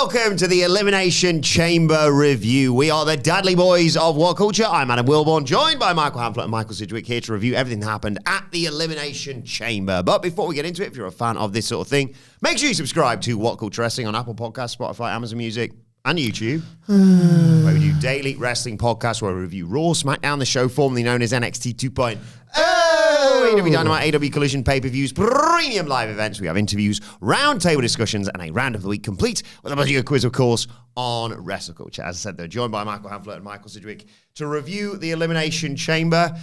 welcome to the Elimination Chamber review. We are the Dudley Boys of What Culture. I'm Adam Wilbourn, joined by Michael Hamflett and Michael Sidgwick, here to review everything that happened at the Elimination Chamber. But before we get into it, if you're a fan of this sort of thing, make sure you subscribe to What Culture Wrestling on Apple Podcasts, Spotify, Amazon Music, and YouTube, where we do daily wrestling podcasts where we review Raw, SmackDown, the show formerly known as NXT 2.0. AEW Dynamite, AEW Collision, pay-per-views, premium live events. We have interviews, roundtable discussions, and a round of the week complete with a buzzy quiz, of course, on WrestleCulture. As I said, they're joined by Michael Hamflett and Michael Sidgwick to review the Elimination Chamber.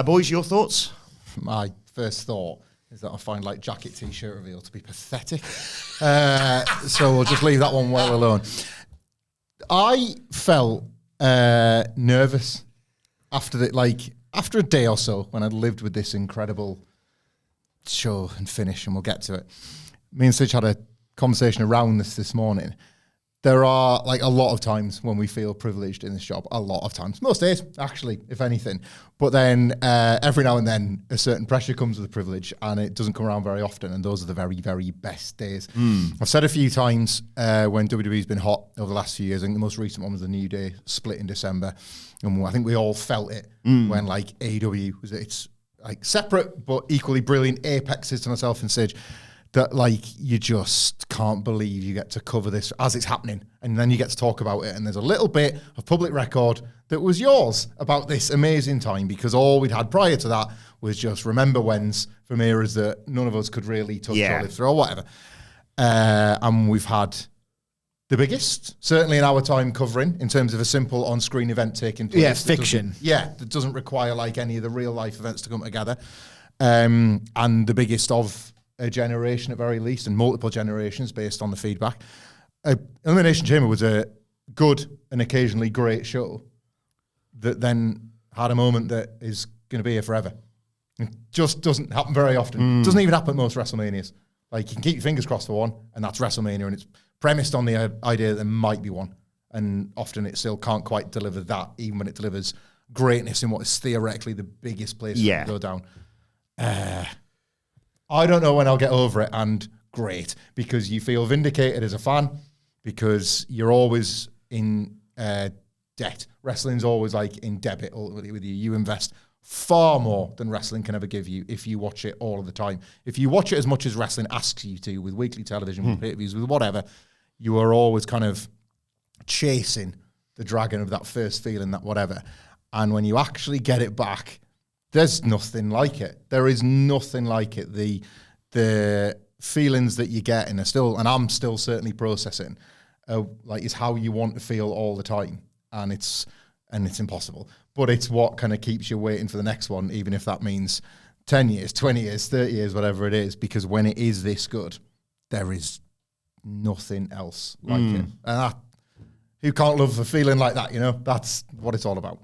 Boys, your thoughts? My first thought is that I find like jacket t-shirt reveal to be pathetic. So we'll just leave that one well alone. I felt nervous after a day or so when I'd lived with this incredible show and finish, and we'll get to it. Me and Sidge had a conversation around this morning. There are like a lot of times when we feel privileged in this job, a lot of times, most days actually, if anything. But then every now and then a certain pressure comes with the privilege, and it doesn't come around very often, and those are the very, very best days. I've said a few times when WWE's been hot over the last few years, I think the most recent one was the New Day split in December, and I think we all felt it when like AEW was its like separate but equally brilliant apexes to myself and Sidge. That like you just can't believe you get to cover this as it's happening, and then you get to talk about it, and there's a little bit of public record that was yours about this amazing time, because all we'd had prior to that was just remember whens from eras that none of us could really touch or live through or whatever. And we've had the biggest, certainly in our time covering, in terms of a simple on-screen event taking place. Yeah, fiction. That doesn't require like any of the real life events to come together. And the biggest of a generation at very least, and multiple generations based on the feedback. Elimination Chamber was a good and occasionally great show that then had a moment that is going to be here forever. It just doesn't happen very often. It doesn't even happen at most WrestleManias. Like, you can keep your fingers crossed for one, and that's WrestleMania, and it's premised on the idea that there might be one. And often it still can't quite deliver that, even when it delivers greatness in what is theoretically the biggest place to go down. I don't know when I'll get over it, and great, because you feel vindicated as a fan, because you're always in debt. Wrestling's always like in debit ultimately with you. You invest far more than wrestling can ever give you if you watch it all of the time. If you watch it as much as wrestling asks you to, with weekly television, with pay-per-views, with whatever, you are always kind of chasing the dragon of that first feeling, that whatever. And when you actually get it back, there's nothing like it. There is nothing like it. The feelings that you get and I'm still certainly processing, like is how you want to feel all the time, and it's impossible. But it's what kind of keeps you waiting for the next one, even if that means 10 years, 20 years, 30 years, whatever it is. Because when it is this good, there is nothing else like it. And who can't love a feeling like that? You know, that's what it's all about.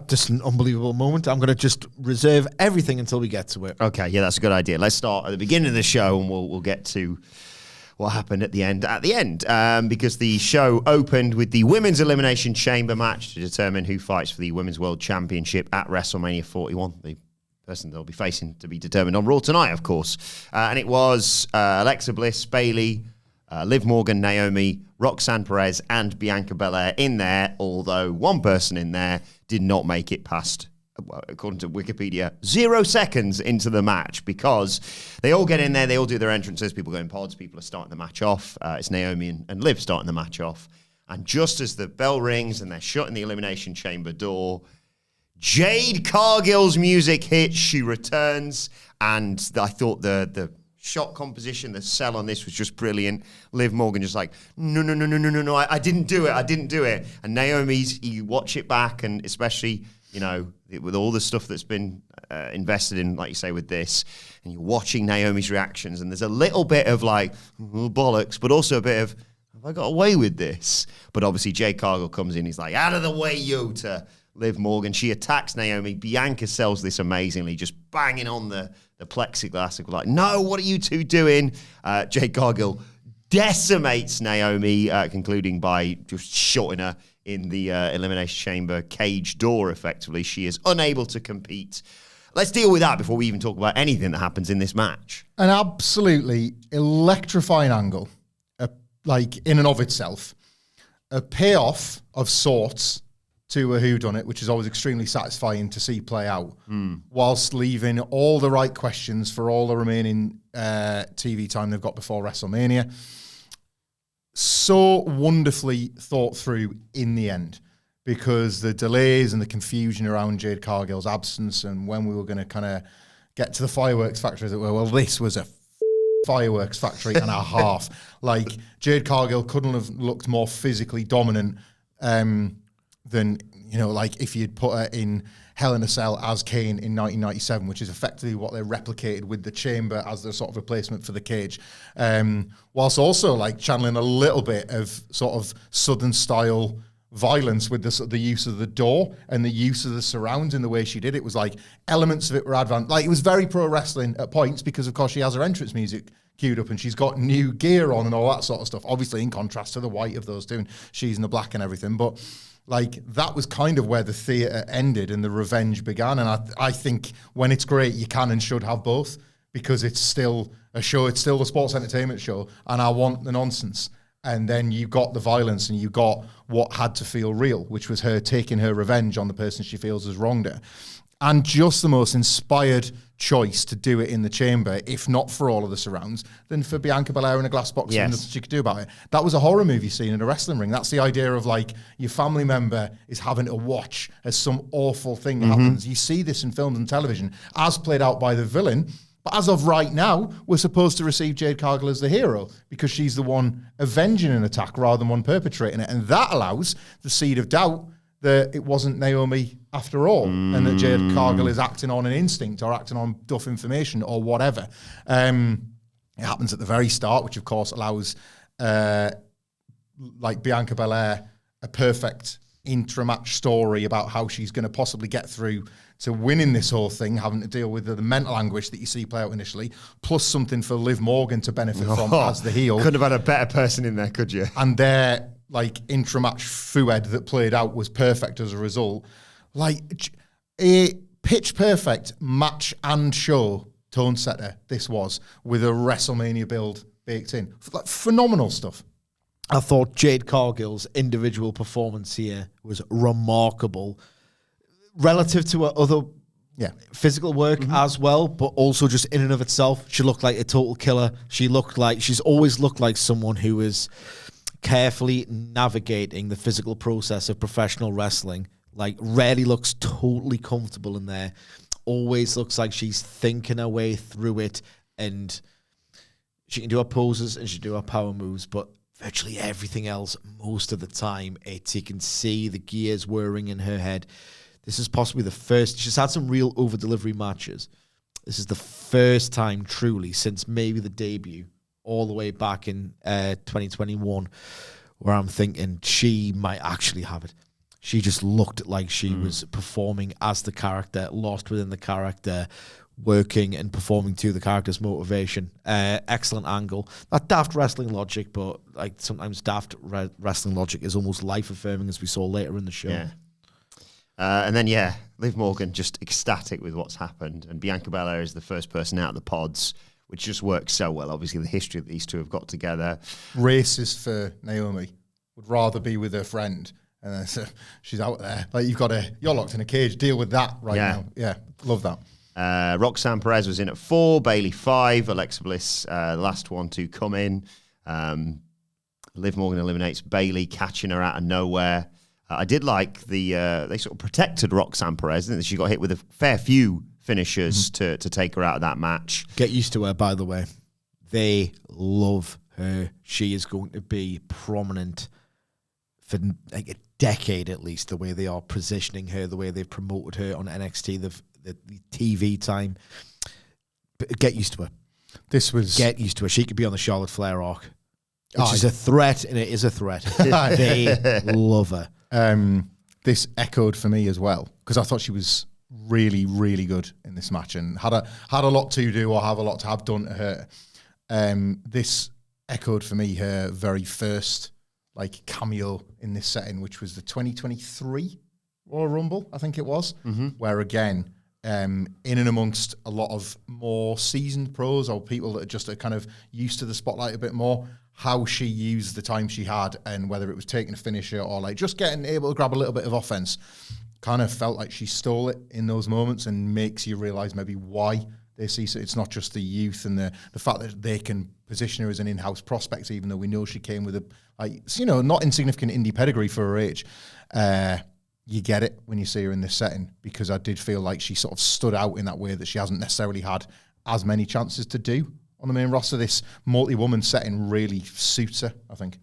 Just an unbelievable moment. I'm going to just reserve everything until we get to it. Okay, yeah, that's a good idea. Let's start at the beginning of the show, and we'll get to what happened at the end. Because the show opened with the Women's Elimination Chamber match to determine who fights for the Women's World Championship at WrestleMania 41. The person they'll be facing to be determined on Raw tonight, of course. And it was Alexa Bliss, Bayley, Liv Morgan, Naomi, Roxanne Perez, and Bianca Belair in there, although one person in there did not make it past, according to Wikipedia, 0 seconds into the match, because they all get in there, they all do their entrances, people go in pods, people are starting the match off. It's Naomi and Liv starting the match off. And just as the bell rings and they're shutting the Elimination Chamber door, Jade Cargill's music hits, she returns, and I thought the shot composition, the sell on this was just brilliant. Liv Morgan just like, no, I didn't do it. And Naomi's, you watch it back, and especially, you know, with all the stuff that's been invested in, like you say, with this, and you're watching Naomi's reactions, and there's a little bit of like, bollocks, but also a bit of, have I got away with this? But obviously Jade Cargill comes in, he's like, out of the way, you, to Liv Morgan. She attacks Naomi. Bianca sells this amazingly, just banging on the plexiglass. Like, no, what are you two doing? Jade Cargill decimates Naomi, concluding by just shooting her in the Elimination Chamber cage door, effectively. She is unable to compete. Let's deal with that before we even talk about anything that happens in this match. An absolutely electrifying angle. A like in and of itself, a payoff of sorts to a whodunit, which is always extremely satisfying to see play out, whilst leaving all the right questions for all the remaining TV time they've got before WrestleMania. So wonderfully thought through in the end, because the delays and the confusion around Jade Cargill's absence and when we were going to kind of get to the fireworks factory, as it were, well, this was a fireworks factory and a half. Like, Jade Cargill couldn't have looked more physically dominant than, you know, like if you'd put her in Hell in a Cell as Kane in 1997, which is effectively what they replicated with the Chamber as their sort of replacement for the cage. Whilst also like channeling a little bit of sort of Southern style violence with the use of the door and the use of the surrounds in the way she did it. Was like elements of it were advanced. Like, it was very pro wrestling at points, because of course she has her entrance music queued up and she's got new gear on and all that sort of stuff, obviously in contrast to the white of those two, and she's in the black and everything. But like, that was kind of where the theatre ended and the revenge began. And I think when it's great, you can and should have both, because it's still a show, it's still a sports entertainment show, and I want the nonsense. And then you got the violence, and you got what had to feel real, which was her taking her revenge on the person she feels has wronged her. And just the most inspired choice to do it in the Chamber, if not for all of the surrounds, than for Bianca Belair in a glass box and nothing she could do about it. That was a horror movie scene in a wrestling ring. That's the idea of like your family member is having to watch as some awful thing happens. You see this in films and television as played out by the villain. But as of right now, we're supposed to receive Jade Cargill as the hero, because she's the one avenging an attack rather than one perpetrating it. And that allows the seed of doubt that it wasn't Naomi after all, and that Jade Cargill is acting on an instinct or acting on duff information or whatever. It happens at the very start, which of course allows like Bianca Belair a perfect intra-match story about how she's going to possibly get through to winning this whole thing, having to deal with the mental anguish that you see play out initially, plus something for Liv Morgan to benefit from as the heel. Couldn't have had a better person in there, could you? And their like intra-match feuд that played out was perfect as a result. Like, a pitch perfect match and show tone setter this was, with a WrestleMania build baked in. Like, phenomenal stuff. I thought Jade Cargill's individual performance here was remarkable relative to her other physical work as well, but also just in and of itself. She looked like a total killer. She's always looked like someone who is carefully navigating the physical process of professional wrestling. Like, rarely looks totally comfortable in there. Always looks like she's thinking her way through it, and she can do her poses and she can do her power moves, but virtually everything else, most of the time, you can see the gears whirring in her head. This is possibly the first. She's had some real over-delivery matches. This is the first time, truly, since maybe the debut, all the way back in 2021, where I'm thinking she might actually have it. She just looked like she was performing as the character, lost within the character, working and performing to the character's motivation. Excellent angle. Not daft wrestling logic, but like sometimes daft wrestling logic is almost life-affirming, as we saw later in the show. Yeah. And then, Liv Morgan just ecstatic with what's happened. And Bianca Belair is the first person out of the pods, which just works so well. Obviously, the history that these two have got together. Racist for Naomi. Would rather be with her friend. And then so she's out there. Like, you're locked in a cage. Deal with that now. Yeah, love that. Roxanne Perez was in at 4, Bayley 5, Alexa Bliss, the last one to come in. Liv Morgan eliminates Bayley, catching her out of nowhere. I did like they sort of protected Roxanne Perez. I think she got hit with a fair few finishers to take her out of that match. Get used to her, by the way. They love her. She is going to be prominent for like a decade at least, the way they are positioning her, the way they've promoted her on NXT, the TV time. But get used to her. Get used to her. She could be on the Charlotte Flair arc, which is a threat, and it is a threat. They love her. This echoed for me as well, because I thought she was really, really good in this match and had a lot to do or have a lot to have done to her. This echoed for me her very first like cameo in this setting, which was the 2023 Royal Rumble, I think it was, where again, in and amongst a lot of more seasoned pros or people that are just kind of used to the spotlight a bit more, how she used the time she had, and whether it was taking a finisher or like just getting able to grab a little bit of offense, kind of felt like she stole it in those moments, and makes you realize maybe why they see. So it's not just the youth and the fact that they can position her as an in-house prospect, even though we know she came with a not insignificant indie pedigree for her age. You get it when you see her in this setting, because I did feel like she sort of stood out in that way that she hasn't necessarily had as many chances to do on the main roster. This multi-woman setting really suits her, I think.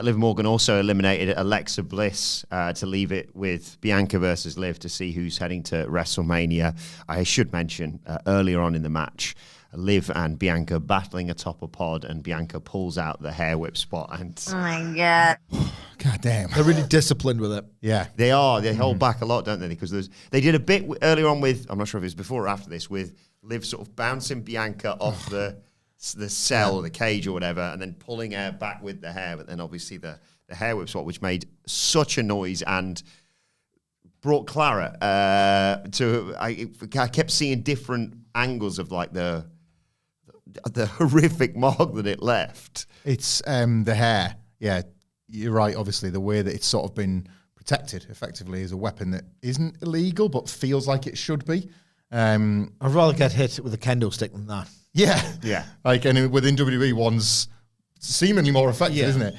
Liv Morgan also eliminated Alexa Bliss to leave it with Bianca versus Liv to see who's heading to WrestleMania. I should mention earlier on in the match, Liv and Bianca battling atop a pod, and Bianca pulls out the hair whip spot. And oh my God. God damn. They're really disciplined with it. Yeah. They are. They hold back a lot, don't they? Because they did a bit earlier on with, I'm not sure if it was before or after this, with Liv sort of bouncing Bianca off the cell, the cage or whatever, and then pulling her back with the hair. But then obviously the hair whip spot, which made such a noise and brought Clara I kept seeing different angles of like the horrific mark that it left. It's the hair. Yeah, you're right. Obviously, the way that it's sort of been protected effectively as a weapon that isn't illegal but feels like it should be. I'd rather get hit with a kendo stick than that. Yeah. Like, and within WWE, one's seemingly more effective, isn't it?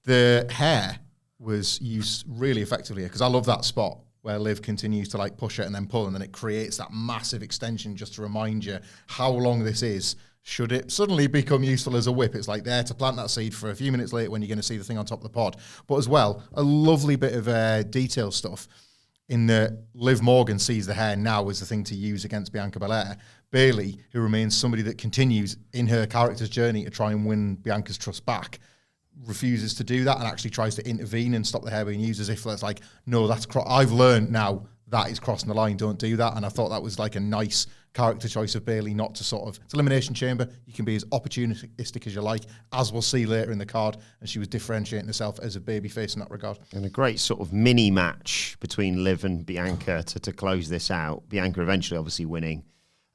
The hair was used really effectively, because I love that spot where Liv continues to like push it and then pull, and then it creates that massive extension just to remind you how long this is. Should it suddenly become useful as a whip, it's like there to plant that seed for a few minutes later when you're going to see the thing on top of the pod. But as well, a lovely bit of detail stuff in that Liv Morgan sees the hair now as the thing to use against Bianca Belair. Bayley, who remains somebody that continues in her character's journey to try and win Bianca's trust back, refuses to do that and actually tries to intervene and stop the hair being used, as if that's like, no, that's I've learned now that is crossing the line, don't do that. And I thought that was like a nice character choice of Bayley, not to sort of, it's Elimination Chamber, you can be as opportunistic as you like, as we'll see later in the card, and she was differentiating herself as a babyface in that regard. And a great sort of mini match between Liv and Bianca to close this out. Bianca eventually obviously winning,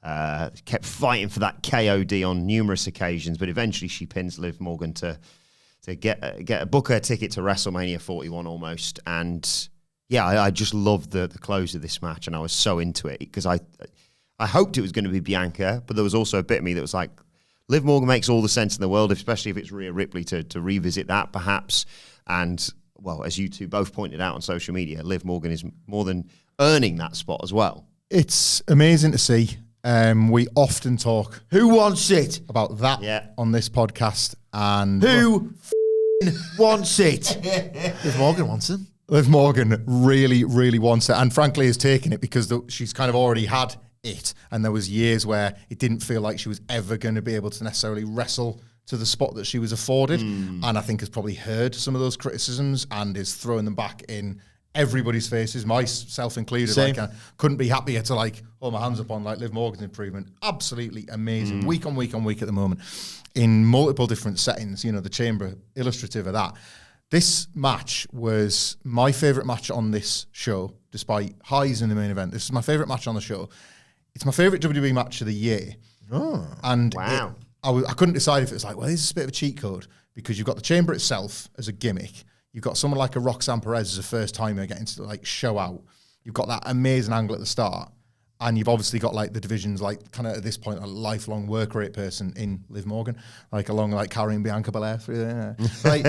kept fighting for that KOD on numerous occasions, but eventually she pins Liv Morgan to book her ticket to WrestleMania 41 almost. And yeah, I just loved the close of this match, and I was so into it, because I hoped it was going to be Bianca, but there was also a bit of me that was like, Liv Morgan makes all the sense in the world, especially if it's Rhea Ripley to revisit that perhaps. And, well, as you two both pointed out on social media, Liv Morgan is more than earning that spot as well. It's amazing to see. We often talk Who wants it? about that on this podcast. And Who wants it? Liv Morgan wants it. Liv Morgan really, really wants it, and frankly has taken it, because she's kind of already had it, and there was years where it didn't feel like she was ever going to be able to necessarily wrestle to the spot that she was afforded, and I think has probably heard some of those criticisms and is throwing them back in everybody's faces, myself included. Same. Like, I couldn't be happier to like hold my hands up on like Liv Morgan's improvement. Absolutely amazing, week on week on week at the moment, in multiple different settings. You know, the Chamber illustrative of that. This match was my favourite match on this show, despite highs in the main event. This is my favourite match on the show. It's my favourite WWE match of the year. Oh, and wow. I couldn't decide if it was like, well, this is a bit of a cheat code, because you've got the Chamber itself as a gimmick. You've got someone like a Roxanne Perez as a first-timer getting to like show out. You've got that amazing angle at the start. And you've obviously got like the divisions, like kind of at this point, a lifelong work rate person in Liv Morgan, like along like carrying Bianca Belair through there. Like,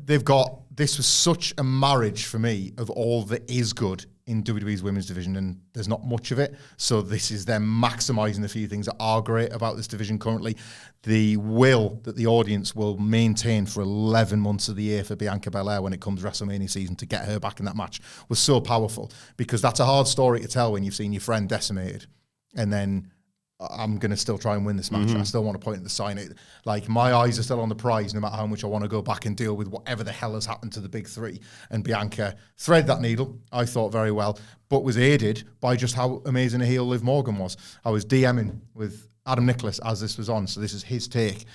they've got, this was such a marriage for me of all that is good in WWE's women's division, and there's not much of it. So this is them maximising the few things that are great about this division currently. The will that the audience will maintain for 11 months of the year for Bianca Belair when it comes WrestleMania season to get her back in that match was so powerful, because that's a hard story to tell when you've seen your friend decimated, and then I'm going to still try and win this match. I still want to point at the sign. Like, my eyes are still on the prize, no matter how much I want to go back and deal with whatever the hell has happened to the big three. And Bianca thread that needle, I thought, very well, but was aided by just how amazing a heel Liv Morgan was. I was DMing with Adam Nicholas as this was on, so this is his take,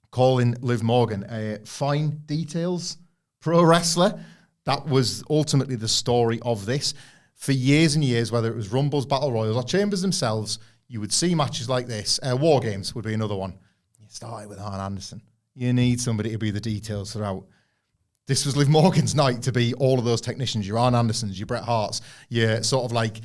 calling Liv Morgan a fine details pro wrestler. That was ultimately the story of this. For years and years, whether it was Rumbles, Battle Royals, or Chambers themselves, you would see matches like this. War Games would be another one. You started with Arn Anderson. You need somebody to be the details throughout. This was Liv Morgan's night to be all of those technicians, your Arn Andersons, your Bret Harts, your sort of like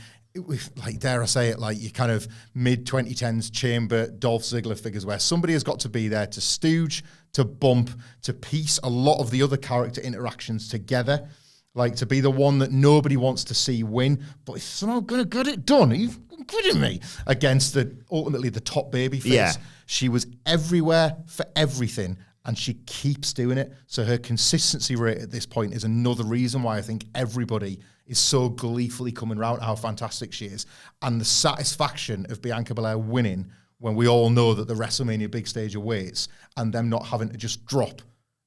dare I say it, like your kind of mid-2010s Chamber, Dolph Ziggler figures where somebody has got to be there to stooge, to bump, to piece a lot of the other character interactions together, like to be the one that nobody wants to see win, but it's somehow going to get it done. Are you kidding me? Against ultimately the top baby face. Yeah. She was everywhere for everything, and she keeps doing it. So her consistency rate at this point is another reason why I think everybody is so gleefully coming around how fantastic she is. And the satisfaction of Bianca Belair winning when we all know that the WrestleMania big stage awaits and them not having to just drop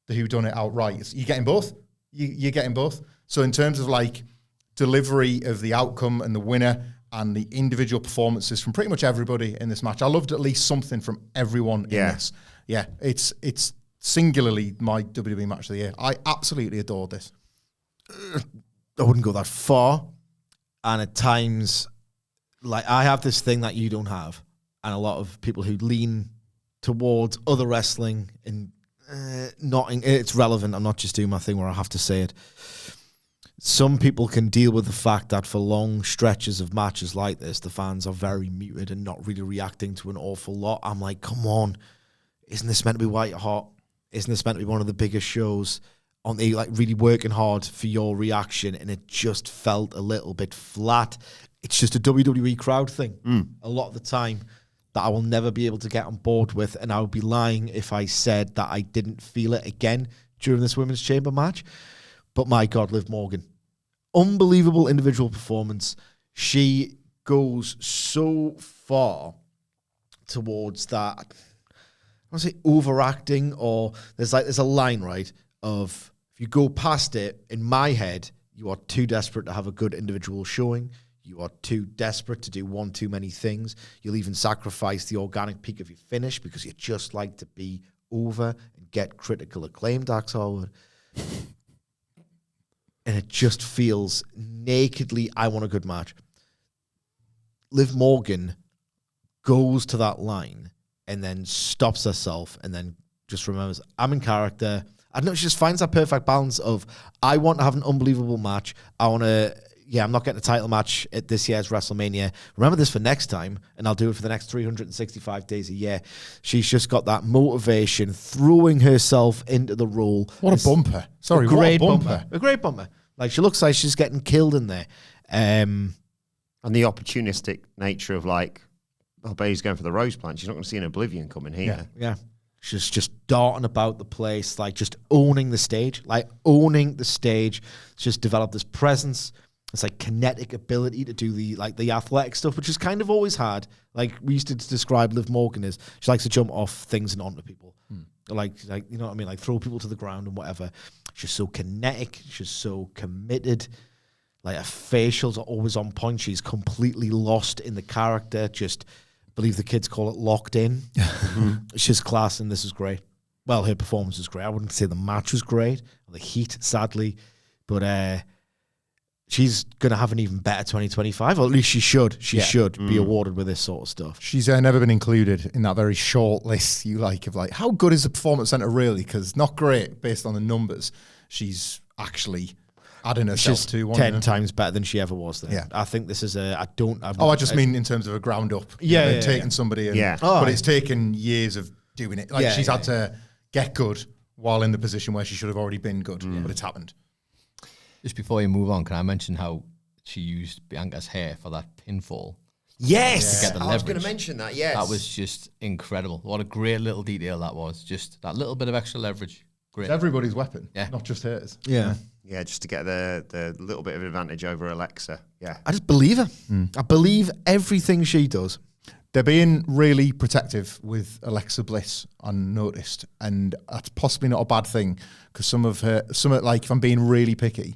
the whodunit outright. You're getting both. You're getting both. So in terms of like delivery of the outcome and the winner and the individual performances from pretty much everybody in this match, I loved at least something from everyone in this. Yeah, it's singularly my WWE match of the year. I absolutely adored this. I wouldn't go that far. And at times, like I have this thing that you don't have. And a lot of people who lean towards other wrestling and it's relevant. I'm not just doing my thing where I have to say it. Some people can deal with the fact that for long stretches of matches like this, the fans are very muted and not really reacting to an awful lot. I'm like, come on, isn't this meant to be white hot? Isn't this meant to be one of the biggest shows? Aren't they like really working hard for your reaction? And it just felt a little bit flat. It's just a WWE crowd thing a lot of the time that I will never be able to get on board with. And I would be lying if I said that I didn't feel it again during this Women's Chamber match. But my God, Liv Morgan, unbelievable individual performance. She goes so far towards that, I want to say overacting, or there's a line, right, of if you go past it, in my head, you are too desperate to have a good individual showing. You are too desperate to do one too many things. You'll even sacrifice the organic peak of your finish because you just like to be over and get critical acclaim, Dax Harwood. And it just feels nakedly, I want a good match. Liv Morgan goes to that line and then stops herself and then just remembers, I'm in character. I don't know, she just finds that perfect balance of, I want to have an unbelievable match. I want to, I'm not getting a title match at this year's WrestleMania. Remember this for next time, and I'll do it for the next 365 days a year. She's just got that motivation, throwing herself into the role. What a bumper. Sorry, what a bumper. A great bumper. Like, she looks like she's getting killed in there. And the opportunistic nature of, like, Bailey's going for the rose plant. She's not going to see an Oblivion coming here. Yeah. She's just darting about the place, like, just owning the stage. Like, owning the stage. Just developed this presence. It's like kinetic ability to do the athletic stuff, which is kind of always had. Like, we used to describe Liv Morgan as she likes to jump off things and onto people. Like, you know what I mean? Like, throw people to the ground and whatever. She's so kinetic. She's so committed. Like, her facials are always on point. She's completely lost in the character. Just, I believe the kids call it locked in. She's class, and this is great. Well, her performance is great. I wouldn't say the match was great. The heat, sadly. But she's going to have an even better 2025. Or at least she should. She should be awarded with this sort of stuff. She's never been included in that very short list you like of like, how good is the Performance Center really? Because not great based on the numbers. She's actually adding herself to one. 10 times better than she ever was there. Yeah. I think this is I just mean in terms of a ground up. Taking somebody and, but it's taken years of doing it. Like she's had to get good while in the position where she should have already been good, but it's happened. Just before you move on, can I mention how she used Bianca's hair for that pinfall? Yes! To get the I was leverage. going to mention that, yes. That was just incredible. What a great little detail that was. Just that little bit of extra leverage. Great. It's everybody's weapon, Yeah. not just hers. Yeah. Yeah, just to get the little bit of advantage over Alexa. Yeah. I just believe her. I believe everything she does. They're being really protective with Alexa Bliss, unnoticed, and that's possibly not a bad thing because some of like, if I'm being really picky,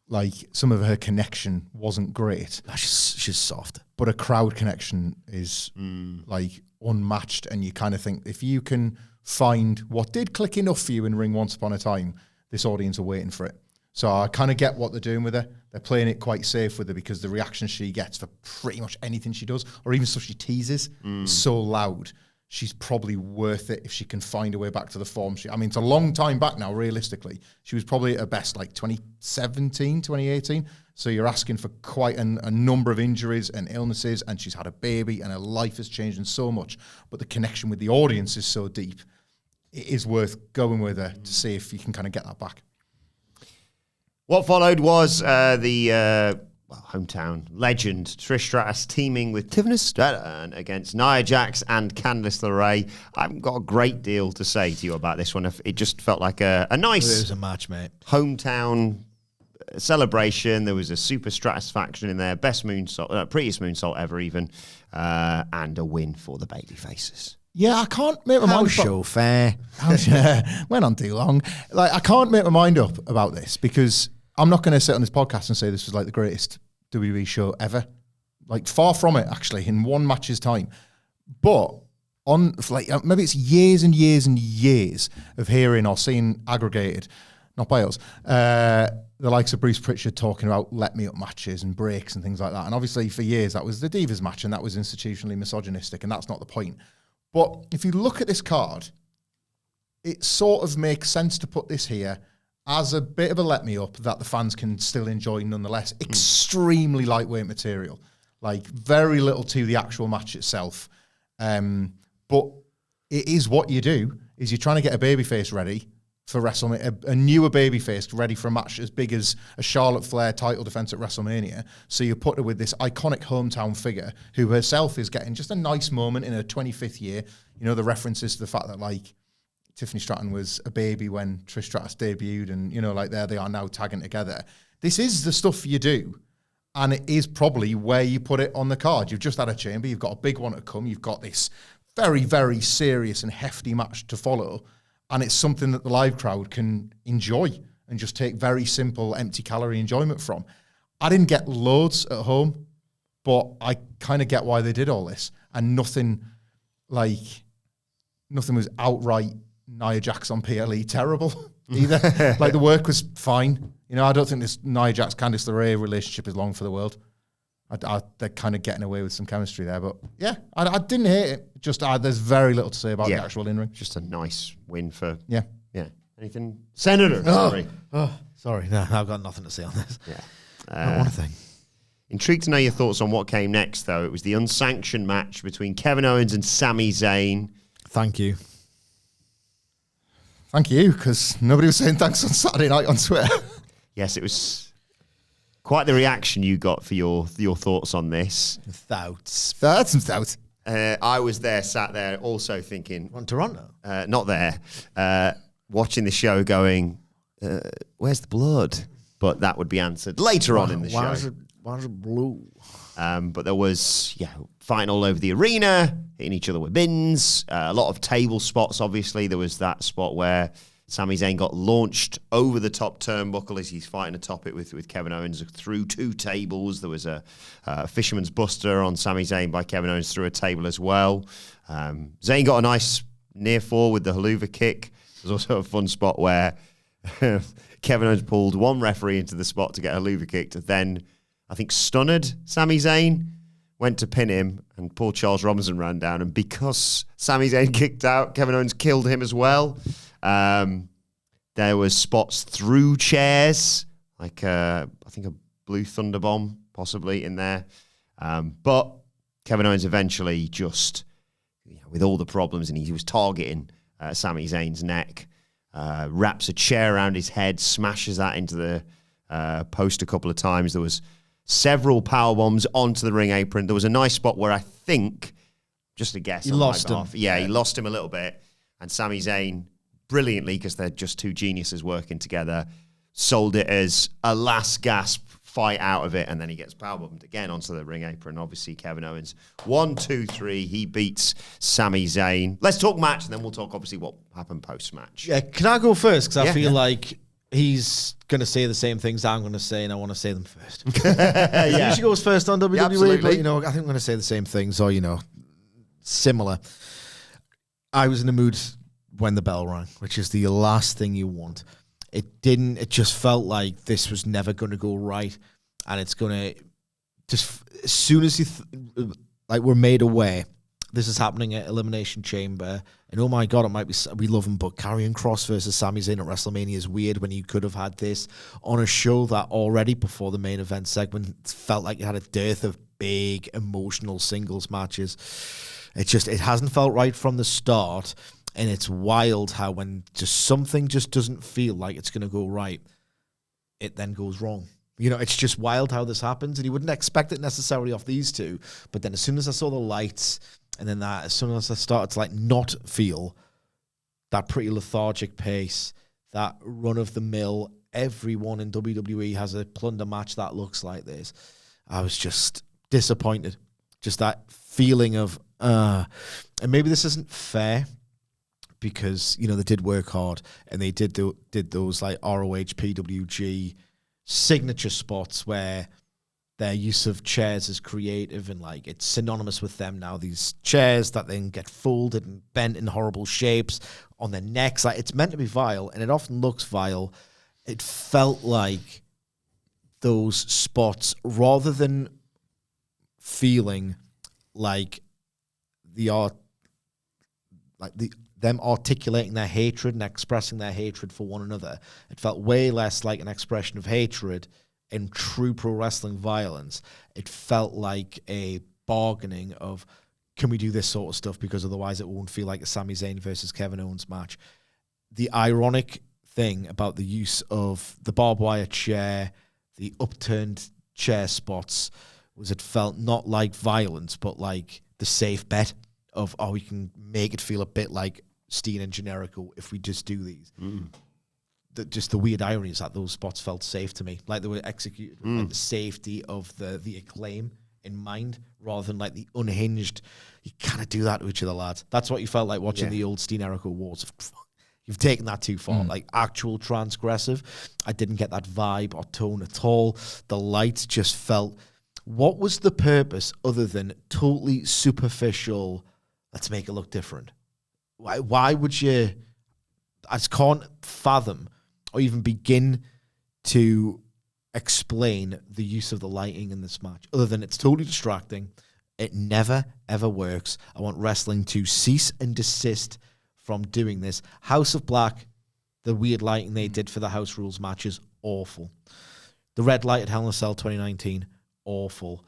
like some of her connection wasn't great. She's soft, but a crowd connection is like unmatched, and you kind of think if you can find what did click enough for you in Ring once upon a time, this audience are waiting for it. So I kind of get what they're doing with her. They're playing it quite safe with her because the reaction she gets for pretty much anything she does, or even stuff she teases, is so loud. she's probably worth it if she can find a way back to the form. I mean, it's a long time back now, realistically. She was probably at her best like 2017, 2018. So you're asking for quite a number of injuries and illnesses, and she's had a baby, and her life has changed in so much. But the connection with the audience is so deep. It is worth going with her to see if you can kind of get that back. What followed was the hometown legend Trish Stratus teaming with Tiffany Stratton against Nia Jax and Candice LeRae. I haven't got a great deal to say to you about this one. It just felt like a nice It was a match, mate. Hometown celebration. There was a super Stratus faction in there, best moonsault, prettiest moonsault ever even, and a win for the baby faces. Yeah, I can't make my mind up. Show fair. Went on too long. Like, I can't make my mind up about this because I'm not going to sit on this podcast and say this was like the greatest WWE show ever. Like, far from it, actually, in one match's time. But on, like, maybe it's years and years and years of hearing or seeing aggregated, not by us, the likes of Bruce Pritchard talking about let me up matches and breaks and things like that. And obviously for years that was the Divas match and that was institutionally misogynistic, and that's not the point. But if you look at this card, it sort of makes sense to put this here as a bit of a let me up that the fans can still enjoy nonetheless. Extremely lightweight material, like very little to the actual match itself. But it is what you do, is you're trying to get a babyface ready for WrestleMania, a newer babyface ready for a match as big as a Charlotte Flair title defense at WrestleMania. So you put her with this iconic hometown figure who herself is getting just a nice moment in her 25th year. You know, the references to the fact that, like, Tiffany Stratton was a baby when Trish Stratus debuted, and, you know, like, there they are now tagging together. This is the stuff you do, and it is probably where you put it on the card. You've just had a chamber, you've got a big one to come, you've got this very, very serious and hefty match to follow, and it's something that the live crowd can enjoy and just take very simple, empty calorie enjoyment from. I didn't get loads at home, but I kind of get why they did all this. And nothing was outright Nia Jax on PLE terrible either. Like, the work was fine. You know, I don't think this Nia Jax Candice LeRae relationship is long for the world. They're kind of getting away with some chemistry there, but yeah, I didn't hate it. Just there's very little to say about the actual in-ring. Just a nice win for yeah. Anything, Senator? Sorry. Sorry, no, I've got nothing to say on this. Yeah, Not one thing. Intrigued to know your thoughts on what came next, though. It was the unsanctioned match between Kevin Owens and Sami Zayn. Thank you. Thank you, because nobody was saying thanks on Saturday night on Twitter. Yes, it was quite the reaction you got for your thoughts on this. Thoughts. That's some thoughts. I was there, sat there, also thinking... On Toronto? Not there. Watching the show going, where's the blood? But that would be answered later on in the show. Why is it blue? But there was, fighting all over the arena, hitting each other with bins, a lot of table spots, obviously. There was that spot where Sami Zayn got launched over the top turnbuckle as he's fighting atop it with Kevin Owens through two tables. There was a fisherman's buster on Sami Zayn by Kevin Owens through a table as well. Zayn got a nice near fall with the haluva kick. There's also a fun spot where Kevin Owens pulled one referee into the spot to get a haluva kicked, then I think stunned Sami Zayn, went to pin him, and poor Charles Robinson ran down. And because Sami Zayn kicked out, Kevin Owens killed him as well. There was spots through chairs, like I think a blue thunder bomb possibly in there. But Kevin Owens eventually just, with all the problems, and he was targeting Sami Zayn's neck, wraps a chair around his head, smashes that into the post a couple of times. There was several power bombs onto the ring apron. There was a nice spot where I think, just a guess, he lost him. Yeah, he lost him a little bit. And Sami Zayn, brilliantly, because they're just two geniuses working together, sold it as a last gasp fight out of it, and then he gets powerbombed again onto the ring apron. Obviously, Kevin Owens, 1, 2, 3, he beats Sami Zayn. Let's talk match, and then we'll talk, obviously, what happened post-match. Yeah, can I go first? Because I feel like he's going to say the same things I'm going to say, and I want to say them first. He usually goes first on WWE, but, I think I'm going to say the same things, or, similar. I was in the mood when the bell rang, which is the last thing you want. It just felt like this was never going to go right, and it's going to, just as soon as we're made aware this is happening at Elimination Chamber, and oh my God, it might be, we love him, but Karrion Kross versus Sami Zayn at WrestleMania is weird when you could have had this on a show that already before the main event segment felt like it had a dearth of big emotional singles matches. It hasn't felt right from the start, and it's wild how when just something just doesn't feel like it's going to go right, it then goes wrong. You know, it's just wild how this happens, and you wouldn't expect it necessarily off these two. But then as soon as I saw the lights, and then as soon as I started to like not feel that pretty lethargic pace, that run-of-the-mill, everyone in WWE has a plunder match that looks like this, I was just disappointed. Just that feeling of, and maybe this isn't fair, because, you know, they did work hard, and they did those like ROH, PWG signature spots where their use of chairs is creative and like it's synonymous with them now. These chairs that then get folded and bent in horrible shapes on their necks. Like, it's meant to be vile, and it often looks vile. It felt like those spots, rather than feeling like them articulating their hatred and expressing their hatred for one another, it felt way less like an expression of hatred in true pro wrestling violence. It felt like a bargaining of, can we do this sort of stuff, because otherwise it won't feel like a Sami Zayn versus Kevin Owens match. The ironic thing about the use of the barbed wire chair, the upturned chair spots, was it felt not like violence, but like the safe bet of, we can make it feel a bit like Steen and Generico if we just do these. Just the weird irony is that those spots felt safe to me, like they were executed with like the safety of the Acclaim in mind, rather than like the unhinged, you kind do that to each other, lads. That's what you felt like watching the old Steen Jericho wars. You've taken that too far. Like actual transgressive. I didn't get that vibe or tone at all. The lights just felt, what was the purpose other than totally superficial, let's make it look different? Why would you, I just can't fathom or even begin to explain the use of the lighting in this match, other than it's totally distracting. It never, ever works. I want wrestling to cease and desist from doing this. House of Black, the weird lighting they did for the House Rules matches, awful. The red light at Hell in a Cell 2019, awful.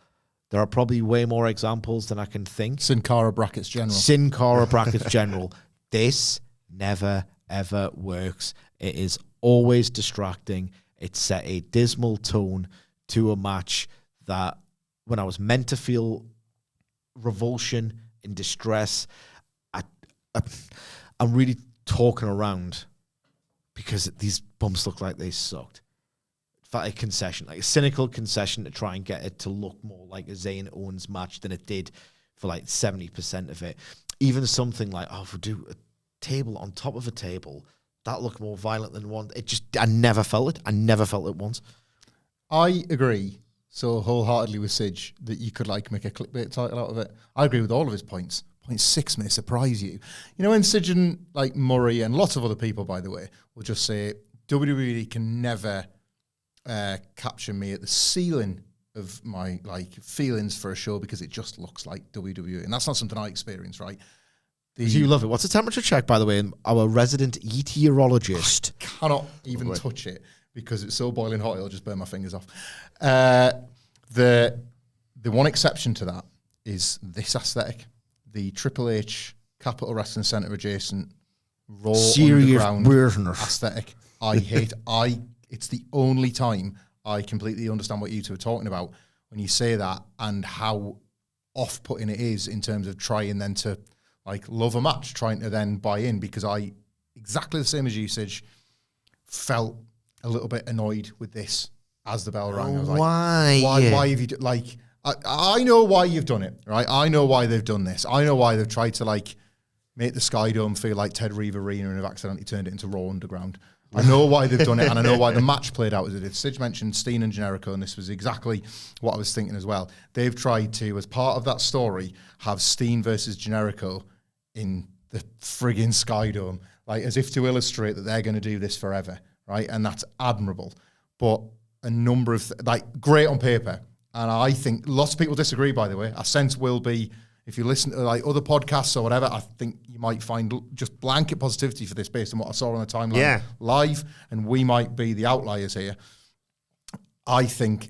There are probably way more examples than I can think. Sin Cara Brackets General. Sin Cara Brackets General. This never, ever works. It is always distracting. It set a dismal tone to a match that, when I was meant to feel revulsion and distress, I'm really talking around, because these bumps look like they sucked. A concession, like a cynical concession to try and get it to look more like a Zayn Owens match than it did for like 70% of it. Even something like, if we do a table on top of a table, that looked more violent than one. I never felt it. I never felt it once. I agree so wholeheartedly with Sidge that you could like make a clickbait title out of it. I agree with all of his points. Point 6 may surprise you. You know, when Sidge and like Murray and lots of other people, by the way, will just say WWE can never capture me at the ceiling of my like feelings for a show because it just looks like WWE, and that's not something I experience, right? You love it. What's the temperature check, by the way? Our resident meteorologist cannot even touch it because it's so boiling hot it'll just burn my fingers off. The one exception to that is this aesthetic, the Triple H Capital Wrestling Center adjacent raw underground aesthetic. I hate. It's the only time I completely understand what you two are talking about when you say that, and how off-putting it is in terms of trying then to like love a match, trying to then buy in, because I, exactly the same as usage, felt a little bit annoyed with this as the bell rang. I was like, why have you like, I know why you've done it, right? I know why they've done this. I know why they've tried to like make the Sky Dome feel like Ted Reeve Arena and have accidentally turned it into Raw Underground. I know why they've done it, and I know why the match played out as it did. Sidge mentioned Steen and Generico, and this was exactly what I was thinking as well. They've tried to, as part of that story, have Steen versus Generico in the friggin' Sky Dome, like as if to illustrate that they're going to do this forever, right? And that's admirable. But a number of, like, great on paper. And I think lots of people disagree, by the way. I sense will be if you listen to like other podcasts or whatever, I think you might find just blanket positivity for this based on what I saw on the timeline live, and we might be the outliers here. I think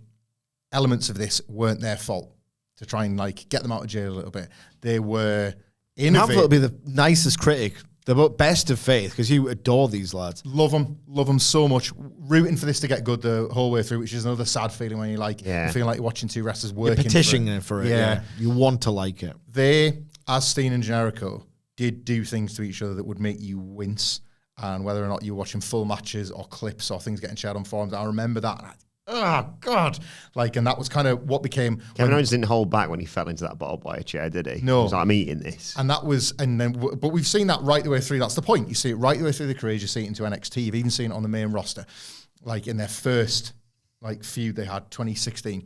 elements of this weren't their fault to try and like get them out of jail a little bit. They were innovative. Hamflett will be the nicest critic. The best of faith, because you adore these lads. Love them so much. Rooting for this to get good the whole way through, which is another sad feeling when you like, you feel like you're watching two wrestlers working. You're petitioning for it. Yeah. You want to like it. They, as Steen and Jericho, did do things to each other that would make you wince. And whether or not you're watching full matches or clips or things getting shared on forums, I remember that. And oh God! Like, and that was kind of what became. Kevin Owens didn't hold back when he fell into that barbed wire chair, did he? No, he was like, I'm eating this. And that was, and then, but we've seen that right the way through. That's the point. You see it right the way through the careers. You see it into NXT. You've even seen it on the main roster, like in their first like feud they had, 2016.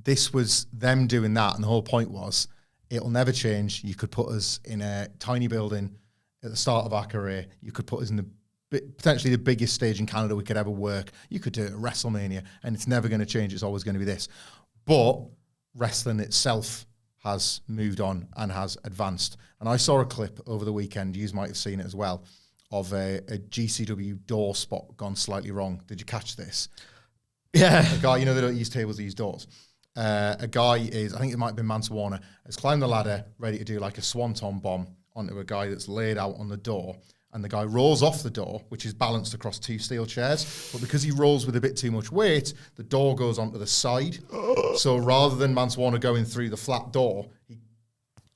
This was them doing that, and the whole point was it'll never change. You could put us in a tiny building at the start of our career. You could put us in the potentially the biggest stage in Canada we could ever work. You could do it at WrestleMania, and it's never going to change. It's always going to be this. But wrestling itself has moved on and has advanced. And I saw a clip over the weekend, you might have seen it as well, of a GCW door spot gone slightly wrong. Did you catch this? Yeah. A guy, you know, they don't use tables, they use doors. A guy is, I think it might have been Mance Warner, has climbed the ladder, ready to do like a swanton bomb onto a guy that's laid out on the door. And the guy rolls off the door, which is balanced across two steel chairs. But because he rolls with a bit too much weight, the door goes onto the side. So rather than Mance Warner going through the flat door, it's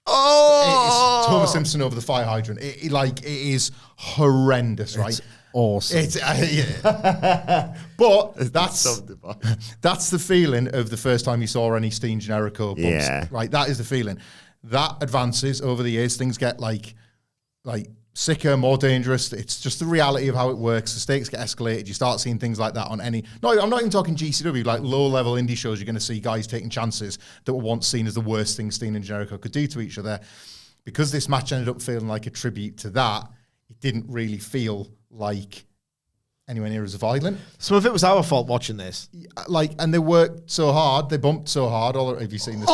Thomas Simpson over the fire hydrant. It is horrendous, right? It's awesome. But that's the feeling of the first time you saw any Steen Jericho bumps. Yeah. Right, that is the feeling. That advances over the years. Things get like sicker, more dangerous. It's just the reality of how it works. The stakes get escalated. You start seeing things like that on any... No, I'm not even talking GCW, like low-level indie shows. You're going to see guys taking chances that were once seen as the worst thing Steen and Jericho could do to each other. Because this match ended up feeling like a tribute to that, it didn't really feel like anywhere near as violent. Some of it was our fault watching this. Like, and they worked so hard, they bumped so hard. Have you seen this?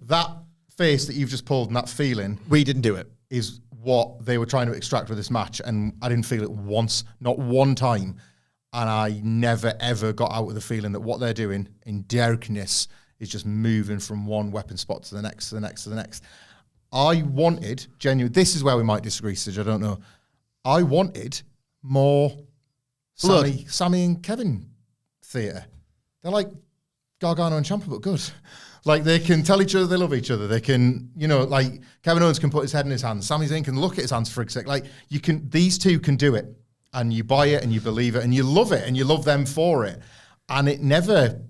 That face that you've just pulled and that feeling, we didn't do it, is what they were trying to extract with this match, and I didn't feel it once, not one time, and I never ever got out with the feeling that what they're doing in darkness is just moving from one weapon spot to the next, to the next, to the next. I wanted this is where we might disagree, Sidge, I don't know. I wanted more Sami and Kevin theatre. They're like Gargano and Ciampa, but good. Like, they can tell each other they love each other. They can, like, Kevin Owens can put his head in his hands. Sami Zayn can look at his hands for a sec. Like, these two can do it. And you buy it and you believe it and you love it and you love them for it. And it never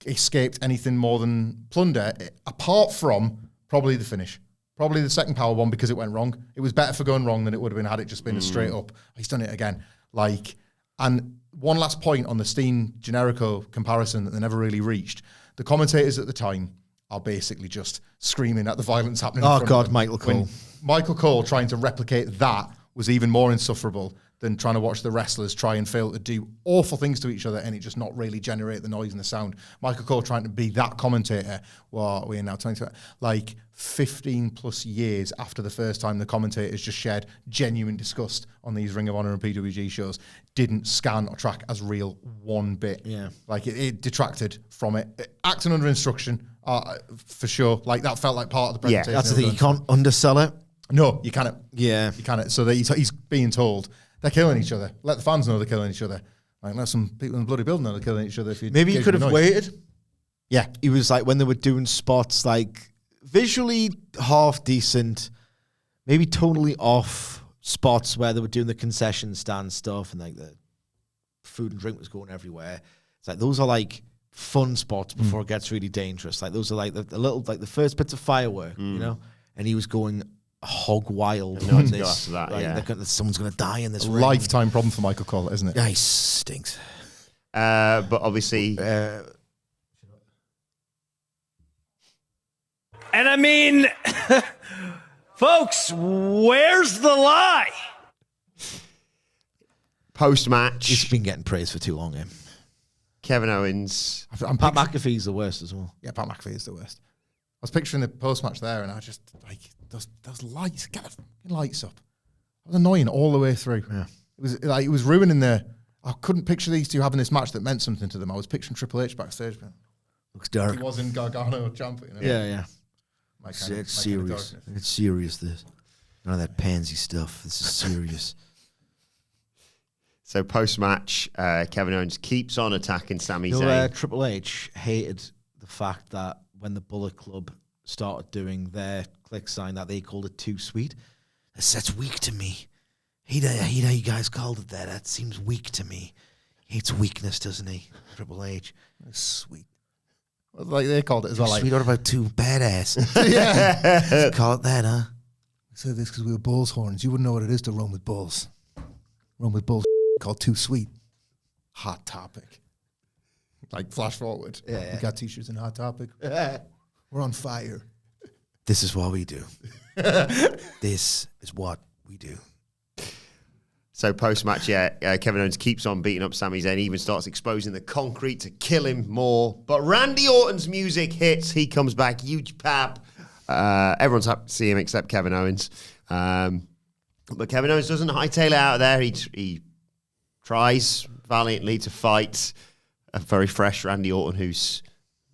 escaped anything more than plunder, apart from probably the finish. Probably the second powerbomb, because it went wrong. It was better for going wrong than it would have been had it just been a straight up. He's done it again. Like, and one last point on the Steen Jericho comparison that they never really reached. The commentators at the time are basically just screaming at the violence happening. Oh, God, Michael Cole. When Michael Cole trying to replicate that was even more insufferable than trying to watch the wrestlers try and fail to do awful things to each other and it just not really generate the noise and the sound. Michael Cole trying to be that commentator, what we're now 20, like 15 plus years after the first time the commentators just shared genuine disgust on these Ring of Honor and PWG shows, didn't scan or track as real one bit. Yeah. Like it detracted from it. Acting under instruction, for sure. Like that felt like part of the presentation. Yeah, that's the thing. You can't undersell it. No, you cannot. Yeah. You cannot. So that he's being told they're killing each other. Let the fans know they're killing each other. Like, let some people in the bloody building know they're killing each other. Maybe you could have waited. Yeah. He was like, when they were doing spots, like visually half decent, maybe totally off spots where they were doing the concession stand stuff and like the food and drink was going everywhere. It's like, those are like fun spots before it gets really dangerous. Like those are like the little, like the first bits of firework, you know? And he was going hog wild. No one's got after that, like, someone's going to die in this ring. Lifetime problem for Michael Cole, isn't it? Yeah, he stinks. But obviously... and I mean, folks, where's the lie? Post-match... He's been getting praised for too long, Kevin Owens. Pat McAfee's the worst as well. Yeah, Pat McAfee is the worst. I was picturing the post-match there, and I just, like, those lights, get the fucking lights up. It was annoying all the way through. Yeah. It was ruining I couldn't picture these two having this match that meant something to them. I was picturing Triple H backstage. Looks dark. He was in Gargano champion. Yeah. It's serious. It's serious, this. None of that pansy stuff. This is serious. So post-match, Kevin Owens keeps on attacking Sami Zayn. Triple H hated the fact that when the Bullet Club started doing their click sign that they called it too sweet. That's weak to me. I hate how you guys called it that. That seems weak to me. He hates weakness, doesn't he? Triple H. That's sweet. Like they called it as well. Sweet, Like, what about too badass? yeah. Call it that, huh? I said this because we were bull's horns. You wouldn't know what it is to run with bulls. Run with bulls called too sweet. Hot topic. Like flash forward. Yeah. We got t-shirts in Hot Topic. We're on fire. This is what we do. This is what we do. So post-match, Kevin Owens keeps on beating up Sami Zayn, even starts exposing the concrete to kill him more. But Randy Orton's music hits. He comes back, huge pap. Everyone's happy to see him except Kevin Owens. But Kevin Owens doesn't hightail it out of there. He tries valiantly to fight a very fresh Randy Orton who's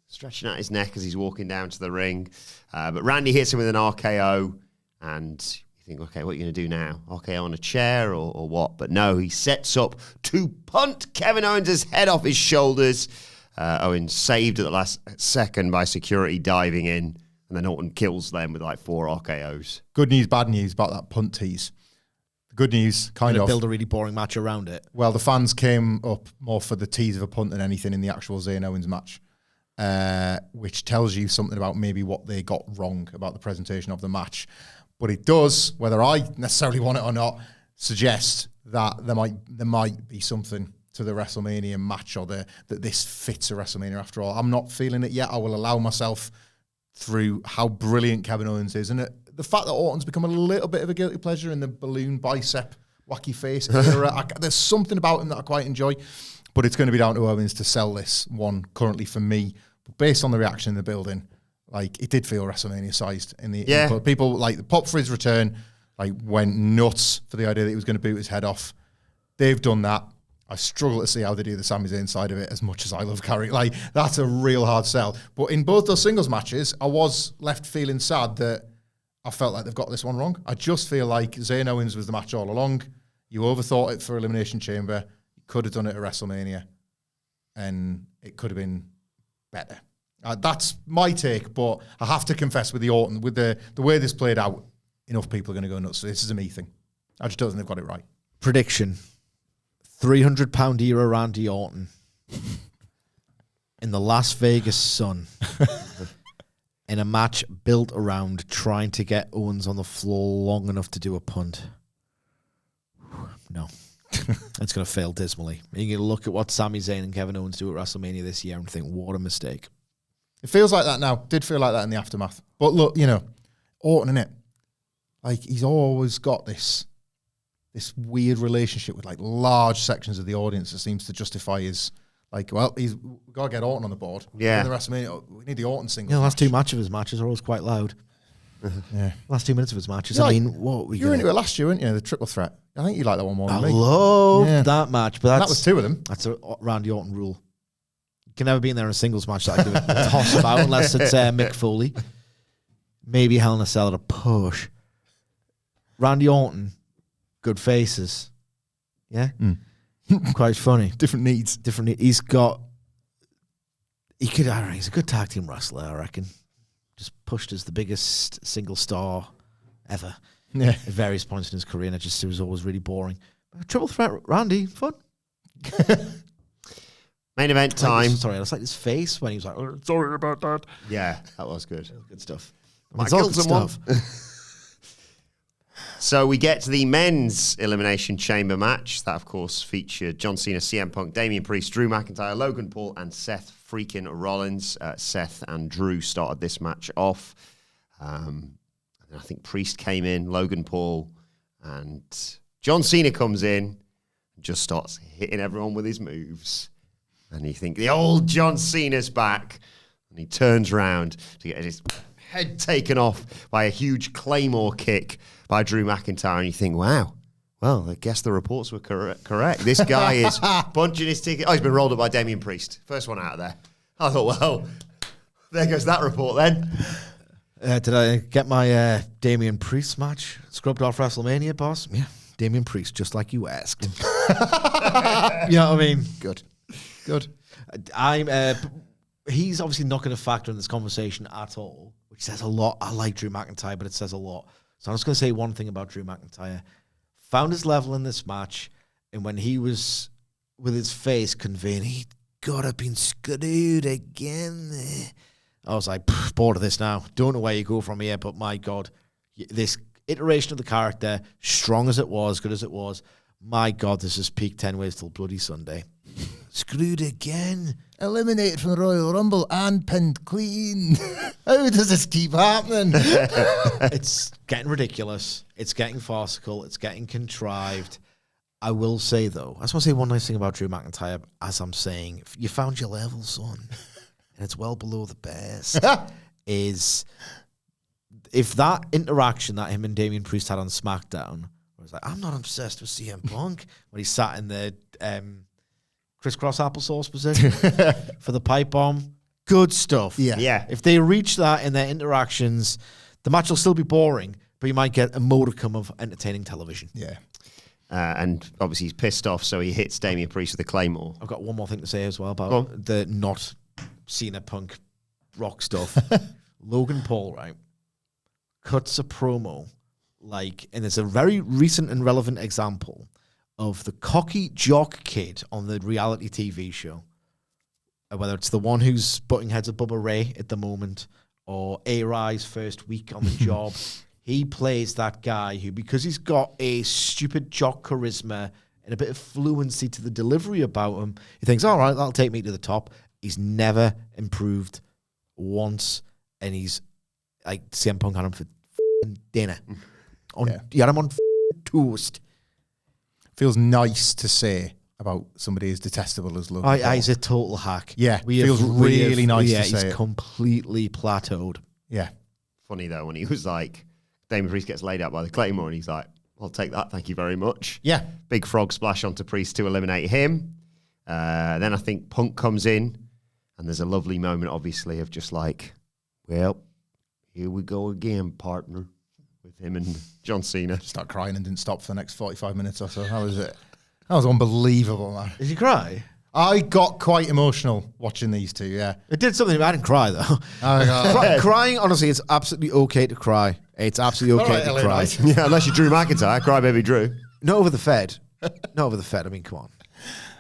stretching out his neck as he's walking down to the ring. But Randy hits him with an RKO, and you think, okay, what are you going to do now? RKO on a chair or what? But no, he sets up to punt Kevin Owens' head off his shoulders. Owens saved at the last second by security diving in, and then Orton kills them with like 4 RKOs. Good news, bad news about that punt tease. The good news, kind of. Build a really boring match around it. Well, the fans came up more for the tease of a punt than anything in the actual Zayn Owens match, which tells you something about maybe what they got wrong about the presentation of the match. But it does, whether I necessarily want it or not, suggest that there might be something to the WrestleMania match, or that this fits a WrestleMania after all. I'm not feeling it yet. I will allow myself through how brilliant Kevin Owens is. And the fact that Orton's become a little bit of a guilty pleasure in the balloon bicep, wacky face era, there's something about him that I quite enjoy. But it's going to be down to Owens to sell this one currently for me. But based on the reaction in the building, like, it did feel WrestleMania sized in the people, like, the pop for his return, like, went nuts for the idea that he was going to boot his head off. They've done that. I struggle to see how they do the Sami Zayn side of it, as much as I love Carrie. Like, that's a real hard sell. But in both those singles matches, I was left feeling sad that I felt like they've got this one wrong. I just feel like Zayn Owens was the match all along. You overthought it for Elimination Chamber. You could have done it at WrestleMania, and it could have been better. That's my take, but I have to confess with the Orton, with the way this played out, enough people are going to go nuts. So this is a me thing. I just don't think they've got it right. Prediction. 300-pound era Randy Orton in the Las Vegas sun in a match built around trying to get Owens on the floor long enough to do a punt. No. It's going to fail dismally. You're going to look at what Sami Zayn and Kevin Owens do at WrestleMania this year and think, what a mistake. It feels like that now. Did feel like that in the aftermath. But look, Orton, innit? Like, he's always got this weird relationship with, like, large sections of the audience that seems to justify his, like, well, we've got to get Orton on the board. Yeah. The WrestleMania, we need the Orton single. Yeah, the last 2 matches of his matches are always quite loud. Yeah. Last 2 minutes of his matches. I mean, what we you were into it last year, weren't you? The triple threat. I think you like that one more than I me. loved that match, but that was 2 of them. That's a Randy Orton rule. You can never be in there in a singles match that I do it. Toss about unless it's Mick Foley. Maybe Hell in a Cell at a push. Randy Orton, good faces. Yeah? Quite funny. Different needs. He's got... I don't know, he's a good tag team wrestler, I reckon. Just pushed as the biggest single star ever. Yeah. At various points in his career, and it was always really boring. Triple threat, Randy, fun. Main event time. Sorry, I was like his face when he was like, oh, sorry about that. Yeah, that was good. Good stuff. I killed someone. So we get to the men's Elimination Chamber match. That, of course, featured John Cena, CM Punk, Damian Priest, Drew McIntyre, Logan Paul, and Seth freaking Rollins. Seth and Drew started this match off. And I think Priest came in, Logan Paul, and John Cena comes in and just starts hitting everyone with his moves. And you think the old John Cena's back, and he turns round to get his head taken off by a huge Claymore kick by Drew McIntyre, and you think, wow, well, I guess the reports were correct. This guy is punching his ticket. Oh, he's been rolled up by Damian Priest. First one out of there. I thought, well, there goes that report then. Did I get my Damian Priest match scrubbed off WrestleMania, boss? Yeah, Damian Priest, just like you asked. You know what I mean? Good. He's obviously not going to factor in this conversation at all, which says a lot. I like Drew McIntyre, but it says a lot. So I'm just going to say one thing about Drew McIntyre. Found his level in this match, and when he was with his face conveying, he got up and screwed again. I was like, bored of this now. Don't know where you go from here, but my God, this iteration of the character, strong as it was, good as it was, my God, this is peak 10 ways till bloody Sunday. Screwed again. Eliminated from the Royal Rumble and pinned clean. How does this keep happening? It's getting ridiculous. It's getting farcical. It's getting contrived. I will say, though, I just want to say one nice thing about Drew McIntyre, as I'm saying, you found your level, son, and it's well below the best, is if that interaction that him and Damian Priest had on SmackDown, where I was like, I'm not obsessed with CM Punk, when he sat in the crisscross applesauce position for the pipe bomb, good stuff. Yeah. If they reach that in their interactions, the match will still be boring, but you might get a modicum of entertaining television. Yeah. And obviously he's pissed off, so he hits Damian Priest with a Claymore. I've got one more thing to say as well about the not Cena Punk Rock stuff. Logan Paul, right, cuts a promo, like, and it's a very recent and relevant example of the cocky jock kid on the reality TV show. Whether it's the one who's butting heads with Bubba Ray at the moment, or A-Rai's first week on the job. He plays that guy who, because he's got a stupid jock charisma and a bit of fluency to the delivery about him, he thinks, all right, that'll take me to the top. He's never improved once, and he's like CM Punk had him for dinner. He had him on toast. Feels nice to say about somebody as detestable as Logan Paul. He's a total hack. Yeah, feels really nice to say. He's completely plateaued. Yeah. Funny, though, when he was like, Damian Priest gets laid out by the Claymore, and he's like, I'll take that, thank you very much. Yeah. Big frog splash onto Priest to eliminate him. Then I think Punk comes in, and there's a lovely moment, obviously, of just like, well, here we go again, partner, with him and John Cena. Start crying and didn't stop for the next 45 minutes or so. How was it? That was unbelievable, man. Did you cry? I got quite emotional watching these two, yeah. It did something. I didn't cry, though. Crying, honestly, it's absolutely okay to cry. It's absolutely okay to cry. Yeah, unless you're Drew McIntyre. Cry, baby Drew. Not over the Fed. Not over the Fed. I mean, come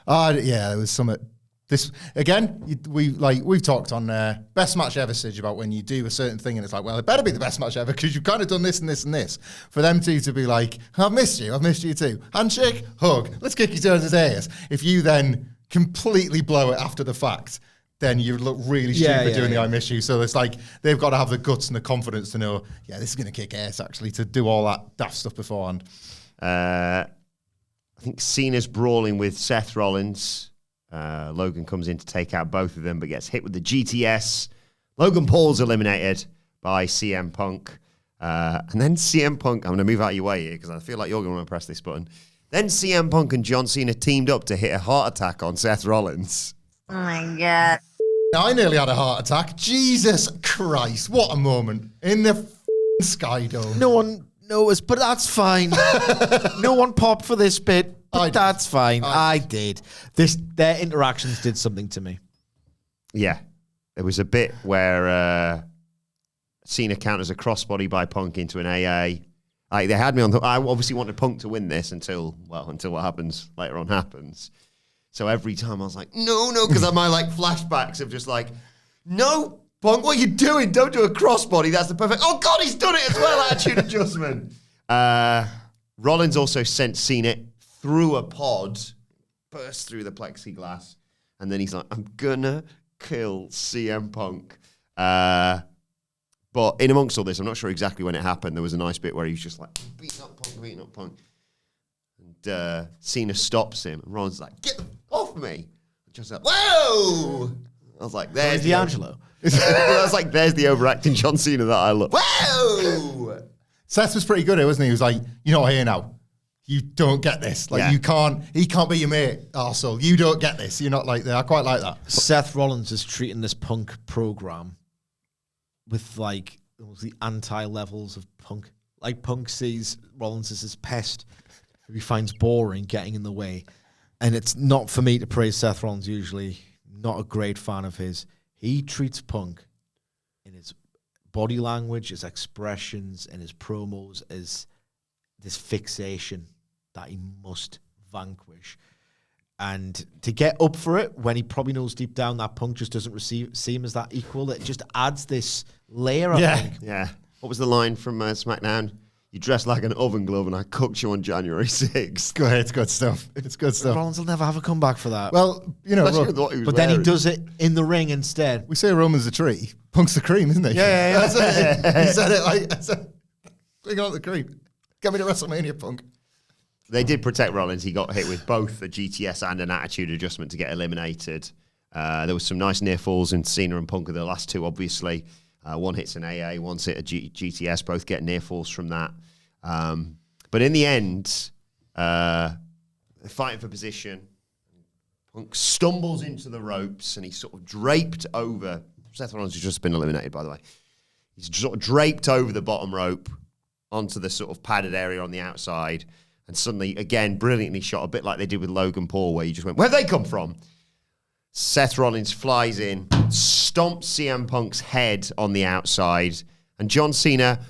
on. Yeah, there was some... This again, we've talked on best match ever, Sidge, about when you do a certain thing and it's like, well, it better be the best match ever because you've kind of done this and this and this. For them two to be like, I've missed you too. Handshake, hug, let's kick each other's ass. If you then completely blow it after the fact, then you look really stupid doing the I miss you. So it's like they've got to have the guts and the confidence to know, yeah, this is going to kick ass actually, to do all that daft stuff beforehand. I think Cena's brawling with Seth Rollins. Logan comes in to take out both of them, but gets hit with the GTS. Logan Paul's eliminated by CM Punk. And then CM Punk, I'm going to move out of your way here because I feel like you're going to press this button. Then CM Punk and John Cena teamed up to hit a heart attack on Seth Rollins. Oh my God. I nearly had a heart attack. Jesus Christ, what a moment. In the Sky Dome. No one noticed, but that's fine. No one popped for this bit. But that's fine. I did. Their interactions did something to me. Yeah. There was a bit where Cena counters a crossbody by Punk into an AA. Like, they had me on the... I obviously wanted Punk to win this until what happens later on happens. So every time I was like, no, because my like flashbacks of just like, no, Punk, what are you doing? Don't do a crossbody. That's the perfect... Oh, God, he's done it as well. Attitude adjustment. Rollins also sent Cena through a pod, burst through the plexiglass, and then he's like, I'm gonna kill CM Punk. But in amongst all this, I'm not sure exactly when it happened, there was a nice bit where he was just like, beating up Punk. And Cena stops him, and Rollins is like, get the f- off me. Just like, whoa! I was like, there's D'Angelo. I was like, there's the overacting John Cena that I love. Whoa! Seth was pretty good at it, wasn't he? He was like, you're not here now. You don't get this. Like, he can't be your mate, arsehole. You don't get this. You're not like that. I quite like that. Seth Rollins is treating this Punk program with like the anti-levels of Punk. Like Punk sees Rollins as his pest, who he finds boring, getting in the way. And it's not for me to praise Seth Rollins, usually not a great fan of his. He treats Punk in his body language, his expressions, and his promos as this fixation that he must vanquish. And to get up for it when he probably knows deep down that Punk just doesn't see him as that equal, it just adds this layer, I think. Yeah. What was the line from SmackDown? You dress like an oven glove and I cooked you on January 6th. Go ahead, it's good stuff. It's good stuff. Rollins will never have a comeback for that. Well, you know, but then he does it in the ring instead. We say Roman's the tree, Punk's the cream, isn't he? Yeah. That's it. He said it like, bring on the cream. Get me to WrestleMania, Punk. They did protect Rollins. He got hit with both a GTS and an attitude adjustment to get eliminated. There was some nice near falls in Cena and Punk, the last two, obviously. One hits an AA, one's hit a GTS, both get near falls from that. But in the end, they're fighting for position. Punk stumbles into the ropes and he's sort of draped over. Seth Rollins has just been eliminated, by the way. He's sort of draped over the bottom rope onto the sort of padded area on the outside. And suddenly, again, brilliantly shot, a bit like they did with Logan Paul, where you just went, where'd they come from? Seth Rollins flies in, stomps CM Punk's head on the outside, and John Cena,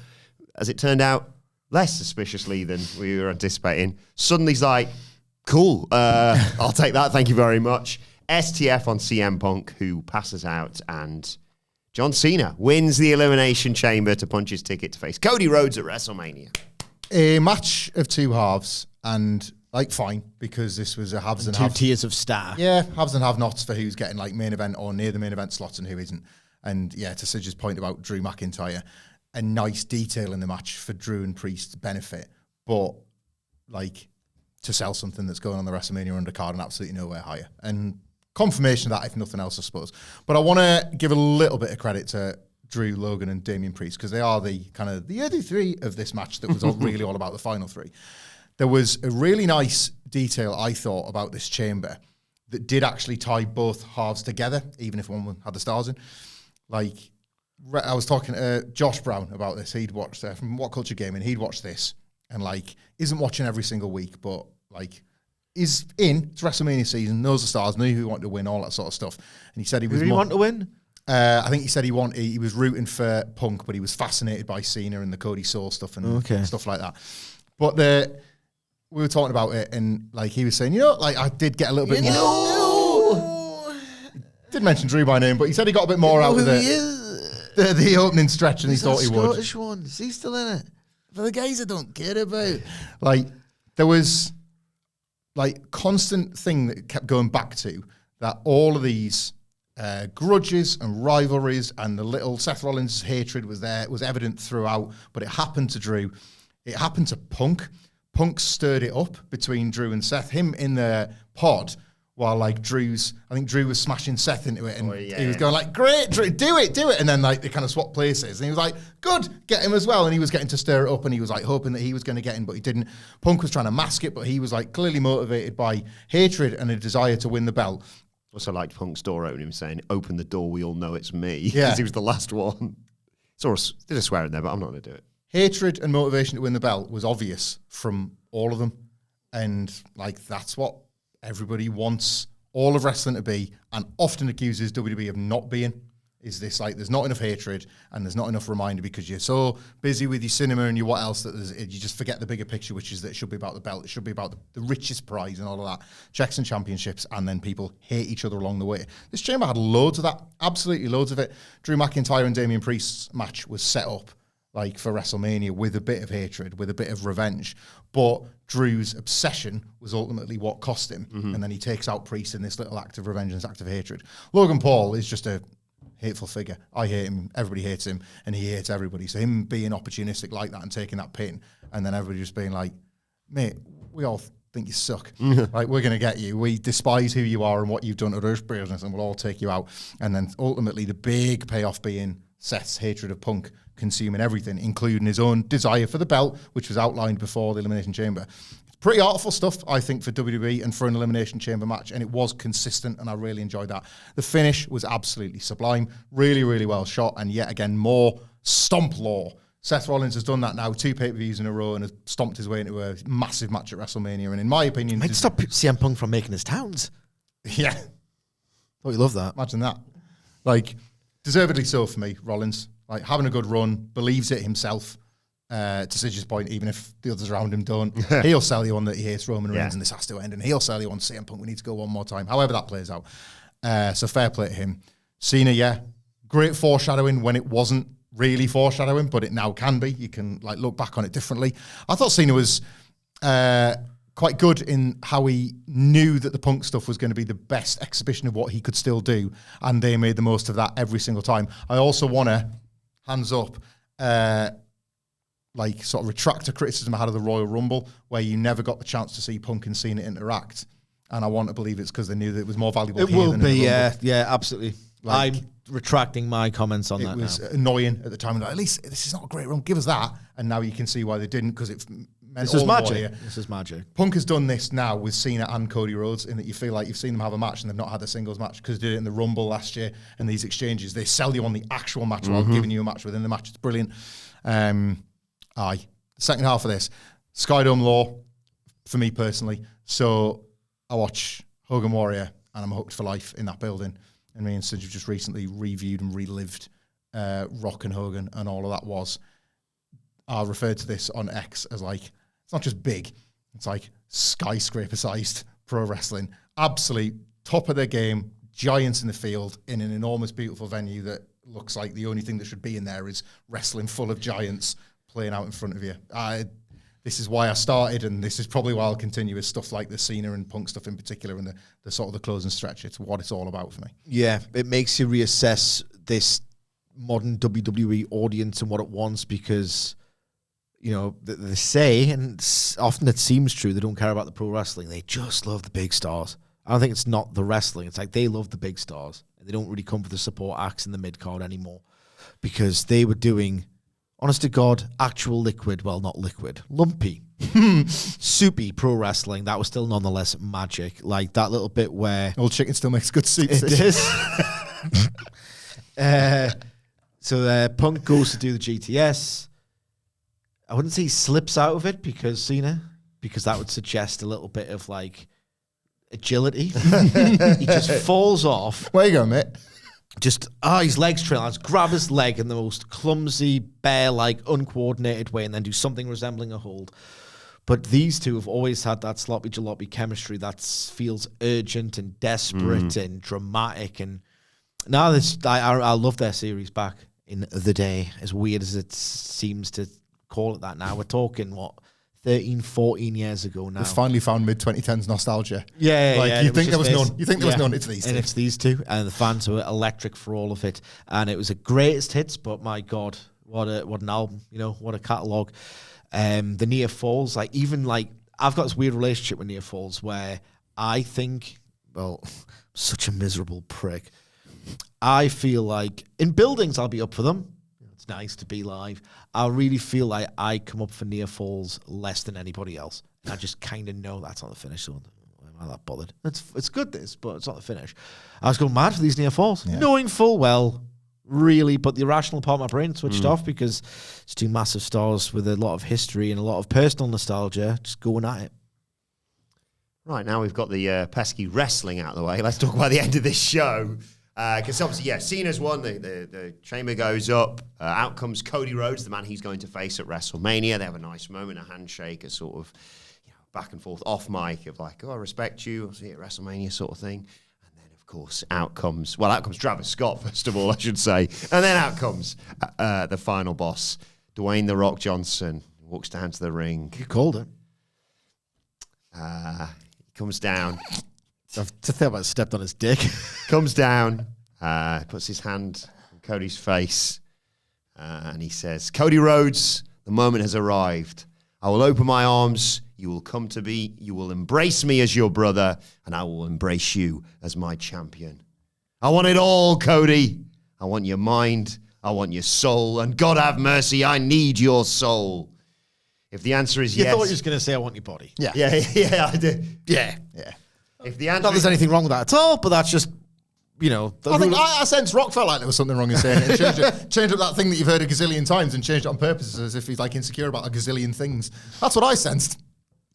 as it turned out, less suspiciously than we were anticipating, suddenly's like, cool, I'll take that, thank you very much. STF on CM Punk, who passes out, and John Cena wins the Elimination Chamber to punch his ticket to face Cody Rhodes at WrestleMania. A match of two halves, and like fine, because this was a haves and Two have. tiers of star. Yeah, haves and have-nots for who's getting like main event or near the main event slots and who isn't. And yeah, to Sidge's point about Drew McIntyre, a nice detail in the match for Drew and Priest's benefit, but like to sell something that's going on the WrestleMania undercard and absolutely nowhere higher. And confirmation of that, if nothing else, I suppose. But I want to give a little bit of credit to Drew, Logan, and Damian Priest, because they are the kind of the other three of this match that was really all about the final three. There was a really nice detail, I thought, about this chamber that did actually tie both halves together, even if one had the stars in. Like, I was talking to Josh Brown about this. He'd watched from WhatCulture Gaming. He'd watched this and like isn't watching every single week, but like is in. It's WrestleMania season, knows the stars, knew who wanted to win, all that sort of stuff. And he said he was. Who did he want to win? I think he said he was rooting for Punk, but he was fascinated by Cena and the Cody Soul stuff and stuff like that. But we were talking about it, and like he was saying, like I did get a little bit more. Did mention Drew by name, but he said he got a bit more out of the opening stretch, and he thought he would. Scottish one, is he still in it? For the guys I don't care about, like there was like constant thing that kept going back to that all of these. Grudges and rivalries and the little Seth Rollins' hatred was evident throughout, but it happened to Drew. It happened to Punk. Punk stirred it up between Drew and Seth. Him in the pod while like I think Drew was smashing Seth into it, and he was going like, great, Drew, do it. And then like they kind of swapped places, and he was like, good, get him as well. And he was getting to stir it up, and he was like hoping that he was going to get in, but he didn't. Punk was trying to mask it, but he was like clearly motivated by hatred and a desire to win the belt. Also liked Punk's door opening, saying, open the door, we all know it's me. Yeah. Because he was the last one. Did a swear in there, but I'm not going to do it. Hatred and motivation to win the belt was obvious from all of them. And like that's what everybody wants all of wrestling to be, and often accuses WWE of not being. Is this like there's not enough hatred and there's not enough reminder because you're so busy with your cinema and your what else that you just forget the bigger picture, which is that it should be about the belt, it should be about the richest prize and all of that, checks and championships, and then people hate each other along the way. This chamber had loads of that, absolutely loads of it. Drew McIntyre and Damian Priest's match was set up like for WrestleMania with a bit of hatred, with a bit of revenge, but Drew's obsession was ultimately what cost him, and then he takes out Priest in this little act of revenge and this act of hatred. Logan Paul is just a hateful figure. I hate him, everybody hates him, and he hates everybody. So him being opportunistic like that and taking that pin, and then everybody just being like, mate, we all think you suck. Like, we're going to get you. We despise who you are and what you've done to our business, and we'll all take you out. And then ultimately the big payoff being Seth's hatred of Punk consuming everything, including his own desire for the belt, which was outlined before the Elimination Chamber. It's pretty artful stuff, I think, for WWE and for an Elimination Chamber match, and it was consistent, and I really enjoyed that. The finish was absolutely sublime, really, really well shot, and yet again, more stomp law. Seth Rollins has done that now 2 pay-per-views in a row and has stomped his way into a massive match at WrestleMania. And in my opinion, Might stop CM Punk from making his towns. Yeah, Oh, you love that. imagine that. Like, deservedly so for me, Rollins. Like, having a good run, believes it himself. To Sidge's point, even if the others around him don't, he'll sell you on that he hates Roman Reigns and this has to end, and he'll sell you on CM Punk. We need to go one more time. However that plays out. So fair play to him. Cena, yeah, great foreshadowing when it wasn't really foreshadowing, but it now can be. You can like look back on it differently. I thought Cena was quite good in how he knew that the Punk stuff was going to be the best exhibition of what he could still do, and they made the most of that every single time. I also want to, hands up, like sort of retract a criticism I had of the Royal Rumble, where you never got the chance to see Punk and Cena interact, and I want to believe it's because they knew that it was more valuable. It here will than be, in the yeah, Rumble. yeah, absolutely. Like, I'm retracting my comments on It that was now. annoying at the time. Like, at least this is not a great run. Give us that. And now you can see why they didn't, because it meant This is all the more magic. here. This is magic. Punk has done this now with Cena and Cody Rhodes, in that you feel like you've seen them have a match and they've not had a singles match, because they did it in the Rumble last year. And these exchanges, they sell you on the actual match while giving you a match within the match. It's brilliant. The second half of this, Skydome Law, for me personally. So I watch Hogan Warrior and I'm hooked for life in that building. And me and Sid have just recently reviewed and relived Rock and Hogan, and all of that was. I referred to this on X as like, it's not just big, it's like skyscraper-sized pro wrestling. Absolute top of their game, giants in the field in an enormous, beautiful venue that looks like the only thing that should be in there is wrestling full of giants playing out in front of you. This is why I started, and this is probably why I'll continue, with stuff like the Cena and Punk stuff in particular, and the sort of the closing stretch. It's what it's all about for me. Yeah, it makes you reassess this modern WWE audience and what it wants, because, you know, they say, and often it seems true, they don't care about the pro wrestling. They just love the big stars. I don't think it's not the wrestling. It's like they love the big stars. And they don't really come for the support acts in the mid-card anymore, because they were doing, honest to God, actual liquid, well, not liquid, lumpy, soupy pro wrestling. That was still nonetheless magic. Like that little bit where... Old chicken still makes good soup. It is. So Punk goes to do the GTS. I wouldn't say he slips out of it because that would suggest a little bit of like agility. He just falls off. Where you going, mate? Just, his legs trail. Let's grab his leg in the most clumsy, bear-like, uncoordinated way, and then do something resembling a hold. But these two have always had that sloppy jalopy chemistry that feels urgent and desperate and dramatic. And now this, I love their series back in the day, as weird as it seems to call it that now. We're talking, 13, 14 years ago now. We've finally found mid-2010s nostalgia. Yeah, like, yeah. you think there was none. You think there was none. It's these two. And it's these two. And the fans were electric for all of it. And it was a greatest hits, but my God, what an album, what a catalogue. The Near Falls, I've got this weird relationship with Near Falls where I think, such a miserable prick. I feel like in buildings I'll be up for them. It's nice to be live. I really feel like I come up for Near Falls less than anybody else. And I just kind of know that's not the finish, so why am I that bothered? It's good, this, but it's not the finish. I was going mad for these Near Falls, knowing full well, really, but the irrational part of my brain switched off because it's two massive stars with a lot of history and a lot of personal nostalgia just going at it. Right, now we've got the pesky wrestling out of the way. Let's talk about the end of this show. Because obviously, Cena's won. The chamber goes up. Out comes Cody Rhodes, the man he's going to face at WrestleMania. They have a nice moment, a handshake, a sort of back and forth off mic of like, I respect you. I'll see you at WrestleMania sort of thing. And then, of course, out comes Travis Scott, first of all, I should say. And then out comes the final boss, Dwayne "The Rock" Johnson, walks down to the ring. You called it. He comes down. I've to think about it, stepped on his dick. Comes down, puts his hand on Cody's face, and he says, Cody Rhodes, the moment has arrived. I will open my arms. You will come to me. You will embrace me as your brother, and I will embrace you as my champion. I want it all, Cody. I want your mind. I want your soul. And God have mercy, I need your soul. If the answer is You yes. thought you were just going to say, I want your body. Yeah. Yeah, I did. Yeah. If the answer Not there's anything wrong with that at all, but that's just, you know. I think I sense Rock felt like there was something wrong in saying it. Changed up that thing that you've heard a gazillion times and changed it on purpose as if he's like insecure about a gazillion things. That's what I sensed.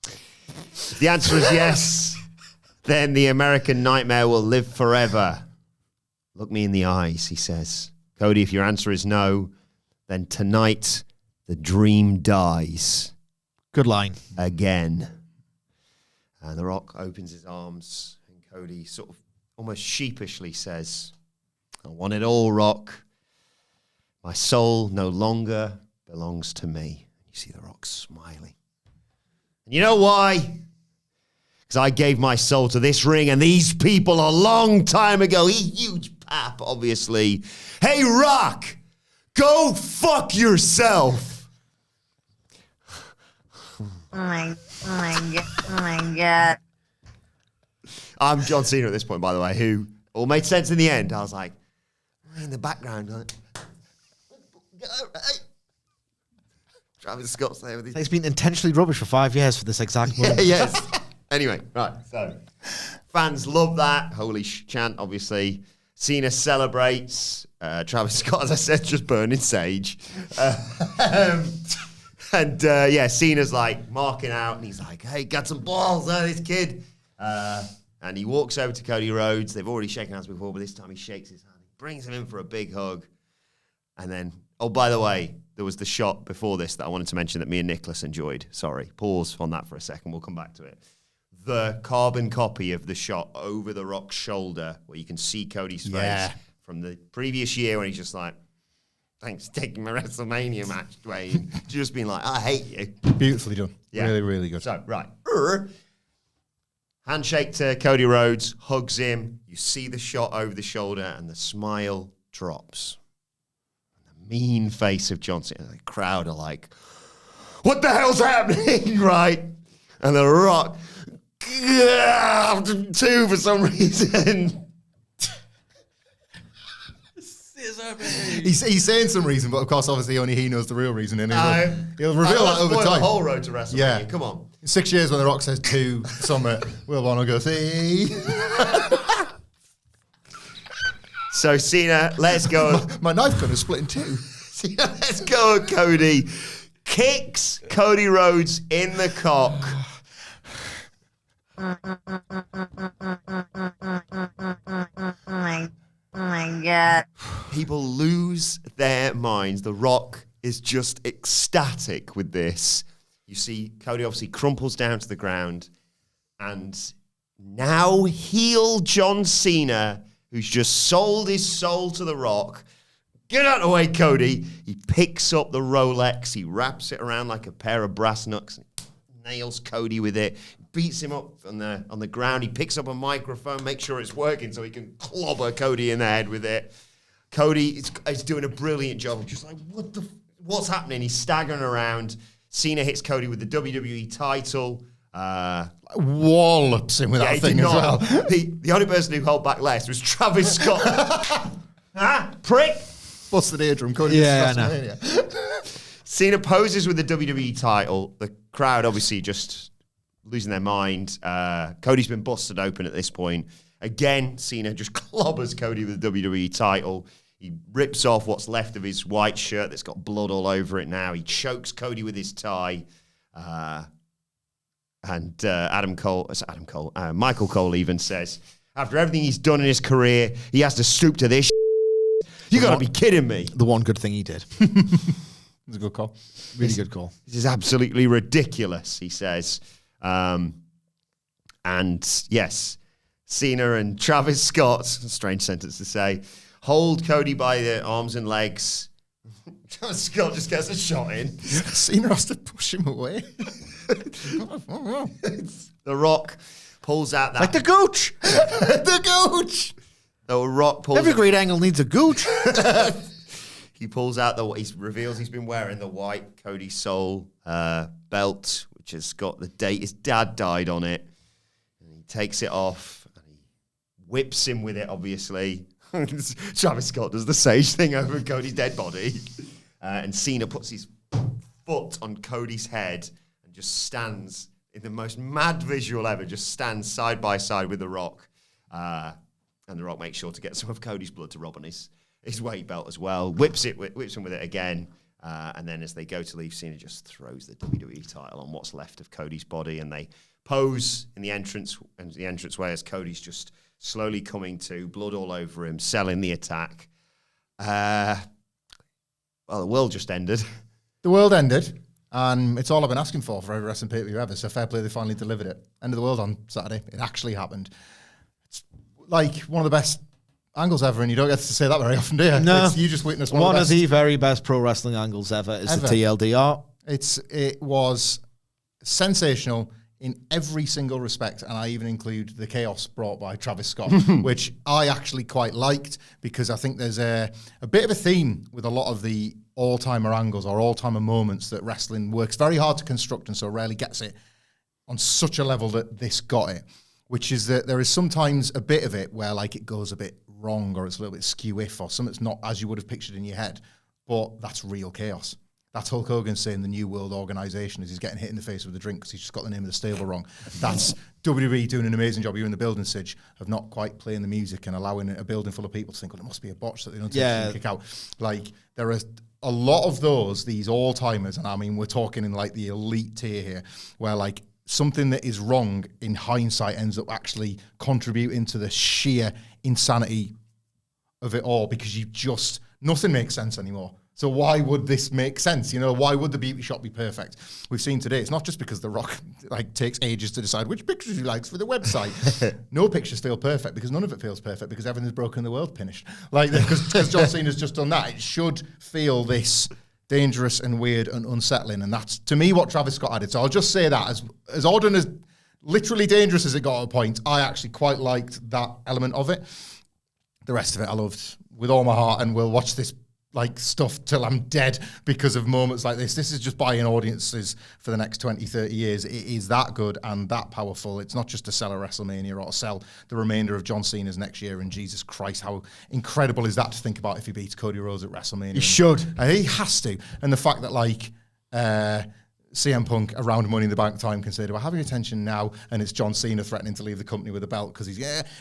If the answer is yes, then the American nightmare will live forever. Look me in the eyes, he says. Cody, if your answer is no, then tonight the dream dies. Good line. Again. And The Rock opens his arms, and Cody sort of almost sheepishly says, I want it all, Rock. My soul no longer belongs to me. You see The Rock smiling. And you know why? Because I gave my soul to this ring and these people a long time ago. Huge pap, obviously. Hey, Rock, go fuck yourself. Oh my God. I'm John Cena at this point, by the way, who all made sense in the end. I was like, in the background, like, Travis Scott's there with his... He's been intentionally rubbish for 5 years for this exact moment. Yes. Anyway, right, so fans love that. Holy chant, obviously. Cena celebrates. Travis Scott, as I said, just burning sage. Cena's like marking out, and he's like, hey, got some balls, this kid. And he walks over to Cody Rhodes. They've already shaken hands before, but this time he shakes his hand. He brings him in for a big hug. And then, oh, by the way, there was the shot before this that I wanted to mention that me and Nicholas enjoyed. Sorry, pause on that for a second. We'll come back to it. The carbon copy of the shot over The Rock's shoulder where you can see Cody's face from the previous year when he's just like, thanks for taking my WrestleMania match, Dwayne. Just being like, I hate you. Beautifully done. Yeah. Really, really good. So, right. Handshake to Cody Rhodes, hugs him. You see the shot over the shoulder and the smile drops. And the mean face of John Cena. The crowd are like, what the hell's happening, right? And The Rock, two for some reason. He's saying some reason, but of course, obviously, only he knows the real reason. And he'll reveal that over time. The whole road to WrestleMania. Yeah. Come on. In 6 years, when The Rock says 2 Summit, Wilbourn will go, see? So, Cena, let's go. My knife gun is split in 2. Cena, let's go, Cody. Kicks Cody Rhodes in the cock. Oh my God. People lose their minds. The Rock is just ecstatic with this. You see Cody obviously crumples down to the ground, and now heel John Cena, who's just sold his soul to The Rock. Get out of the way, Cody. He picks up the Rolex. He wraps it around like a pair of brass knucks. Nails Cody with it. Beats him up on the ground. He picks up a microphone, makes sure it's working so he can clobber Cody in the head with it. Cody is doing a brilliant job. Just like, what's happening? He's staggering around. Cena hits Cody with the WWE title. Wallops him with that thing as well. The only person who held back less was Travis Scott. Prick! Busted eardrum. Yeah, I know. Cena poses with the WWE title. The crowd obviously just losing their mind. Cody's been busted open at this point. Again, Cena just clobbers Cody with the WWE title. He rips off what's left of his white shirt that's got blood all over it now. He chokes Cody with his tie. Michael Cole even says, after everything he's done in his career, he has to stoop to this. You got to be kidding me. The one good thing he did. It's a good call. Really good call. This is absolutely ridiculous, he says. And yes, Cena and Travis Scott, a strange sentence to say, hold Cody by the arms and legs. Travis Scott just gets a shot in. Cena has to push him away. The Rock pulls out that... Like the gooch! The gooch! The Rock pulls... Every great angle needs a gooch. he pulls out he reveals he's been wearing the white Cody Soul belt, which has got the date his dad died on it. And he takes it off and he whips him with it, obviously. Travis Scott does the sage thing over Cody's dead body. And Cena puts his foot on Cody's head and just stands in the most mad visual ever, just stands side by side with The Rock. And The Rock makes sure to get some of Cody's blood to Rob on his weight belt as well. Whips him with it again. And then as they go to leave, Cena just throws the WWE title on what's left of Cody's body. And they pose in the entranceway as Cody's just slowly coming to, blood all over him, selling the attack. Well, the world just ended. The world ended. And it's all I've been asking for every wrestling pay-per-view ever. So fair play, they finally delivered it. End of the world on Saturday. It actually happened. It's like one of the best angles ever, and you don't get to say that very often, do you? No. You just witnessed one of the very best pro wrestling angles ever is the TLDR. It was sensational in every single respect, and I even include the chaos brought by Travis Scott, which I actually quite liked, because I think there's a bit of a theme with a lot of the all-timer angles or all-timer moments that wrestling works very hard to construct and so rarely gets it on such a level that this got it, which is that there is sometimes a bit of it where like it goes a bit wrong or it's a little bit skew-if or something's not as you would have pictured in your head, but that's real chaos. That's Hulk Hogan saying the New World Organization as he's getting hit in the face with a drink because he's just got the name of the stable wrong. That's WWE doing an amazing job. You're in the building, Sidge, of not quite playing the music and allowing a building full of people to think, well, it must be a botch that they don't take and kick out. Like, there are a lot of these all-timers, and I mean, we're talking in like the elite tier here, where like something that is wrong in hindsight ends up actually contributing to the sheer insanity of it all, because nothing makes sense anymore. So why would this make sense? You know, why would the beauty shop be perfect? We've seen today, it's not just because The Rock like takes ages to decide which pictures he likes for the website. No pictures feel perfect because none of it feels perfect because everything's broken in the world finished. Like, because John Cena's just done that. It should feel this dangerous and weird and unsettling. And that's, to me, what Travis Scott added. So I'll just say that as odd and as literally dangerous as it got at a point, I actually quite liked that element of it. The rest of it I loved with all my heart, and we'll watch this like stuff till I'm dead because of moments like this. This is just buying audiences for the next 20, 30 years. It is that good and that powerful. It's not just to sell a WrestleMania or to sell the remainder of John Cena's next year. And Jesus Christ, how incredible is that to think about if he beats Cody Rhodes at WrestleMania? He should. And he has to. And the fact that like CM Punk around Money in the Bank time can say, do I have your attention now? And it's John Cena threatening to leave the company with a belt because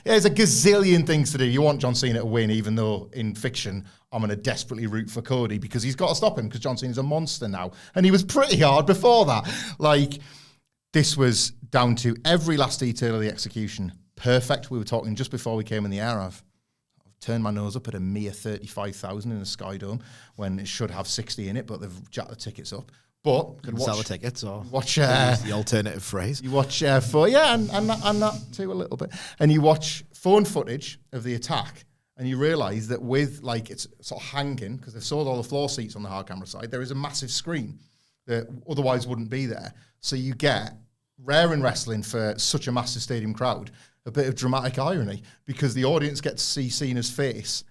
there's a gazillion things to do. You want John Cena to win, even though in fiction I'm going to desperately root for Cody because he's got to stop him because John Cena's a monster now. And he was pretty hard before that. Like, this was down to every last detail of the execution. Perfect. We were talking just before we came in the air. I've turned my nose up at a mere 35,000 in a Sky Dome when it should have 60 in it, but they've jacked the tickets up. But couldn't sell the tickets, or watch the alternative phrase. You watch and that too a little bit, and you watch phone footage of the attack, and you realise that with like it's sort of hanging because they've sold all the floor seats on the hard camera side. There is a massive screen that otherwise wouldn't be there, so you get rare in wrestling for such a massive stadium crowd. A bit of dramatic irony because the audience gets to see Cena's face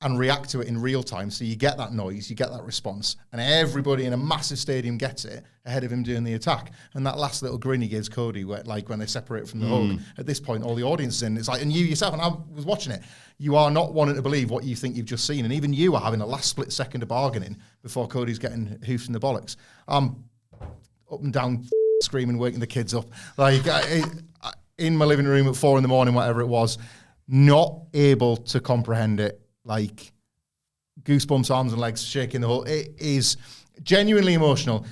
and react to it in real time. So you get that noise, you get that response, and everybody in a massive stadium gets it ahead of him doing the attack. And that last little grin he gives Cody, where, like when they separate from the hug, at this point, all the audience is in. It's like, and you yourself, and I was watching it, you are not wanting to believe what you think you've just seen. And even you are having a last split second of bargaining before Cody's getting hoofed in the bollocks. I'm up and down screaming, waking the kids up. Like, in my living room at 4 a.m, whatever it was, not able to comprehend it. Like, goosebumps, arms and legs shaking the whole. It is genuinely emotional.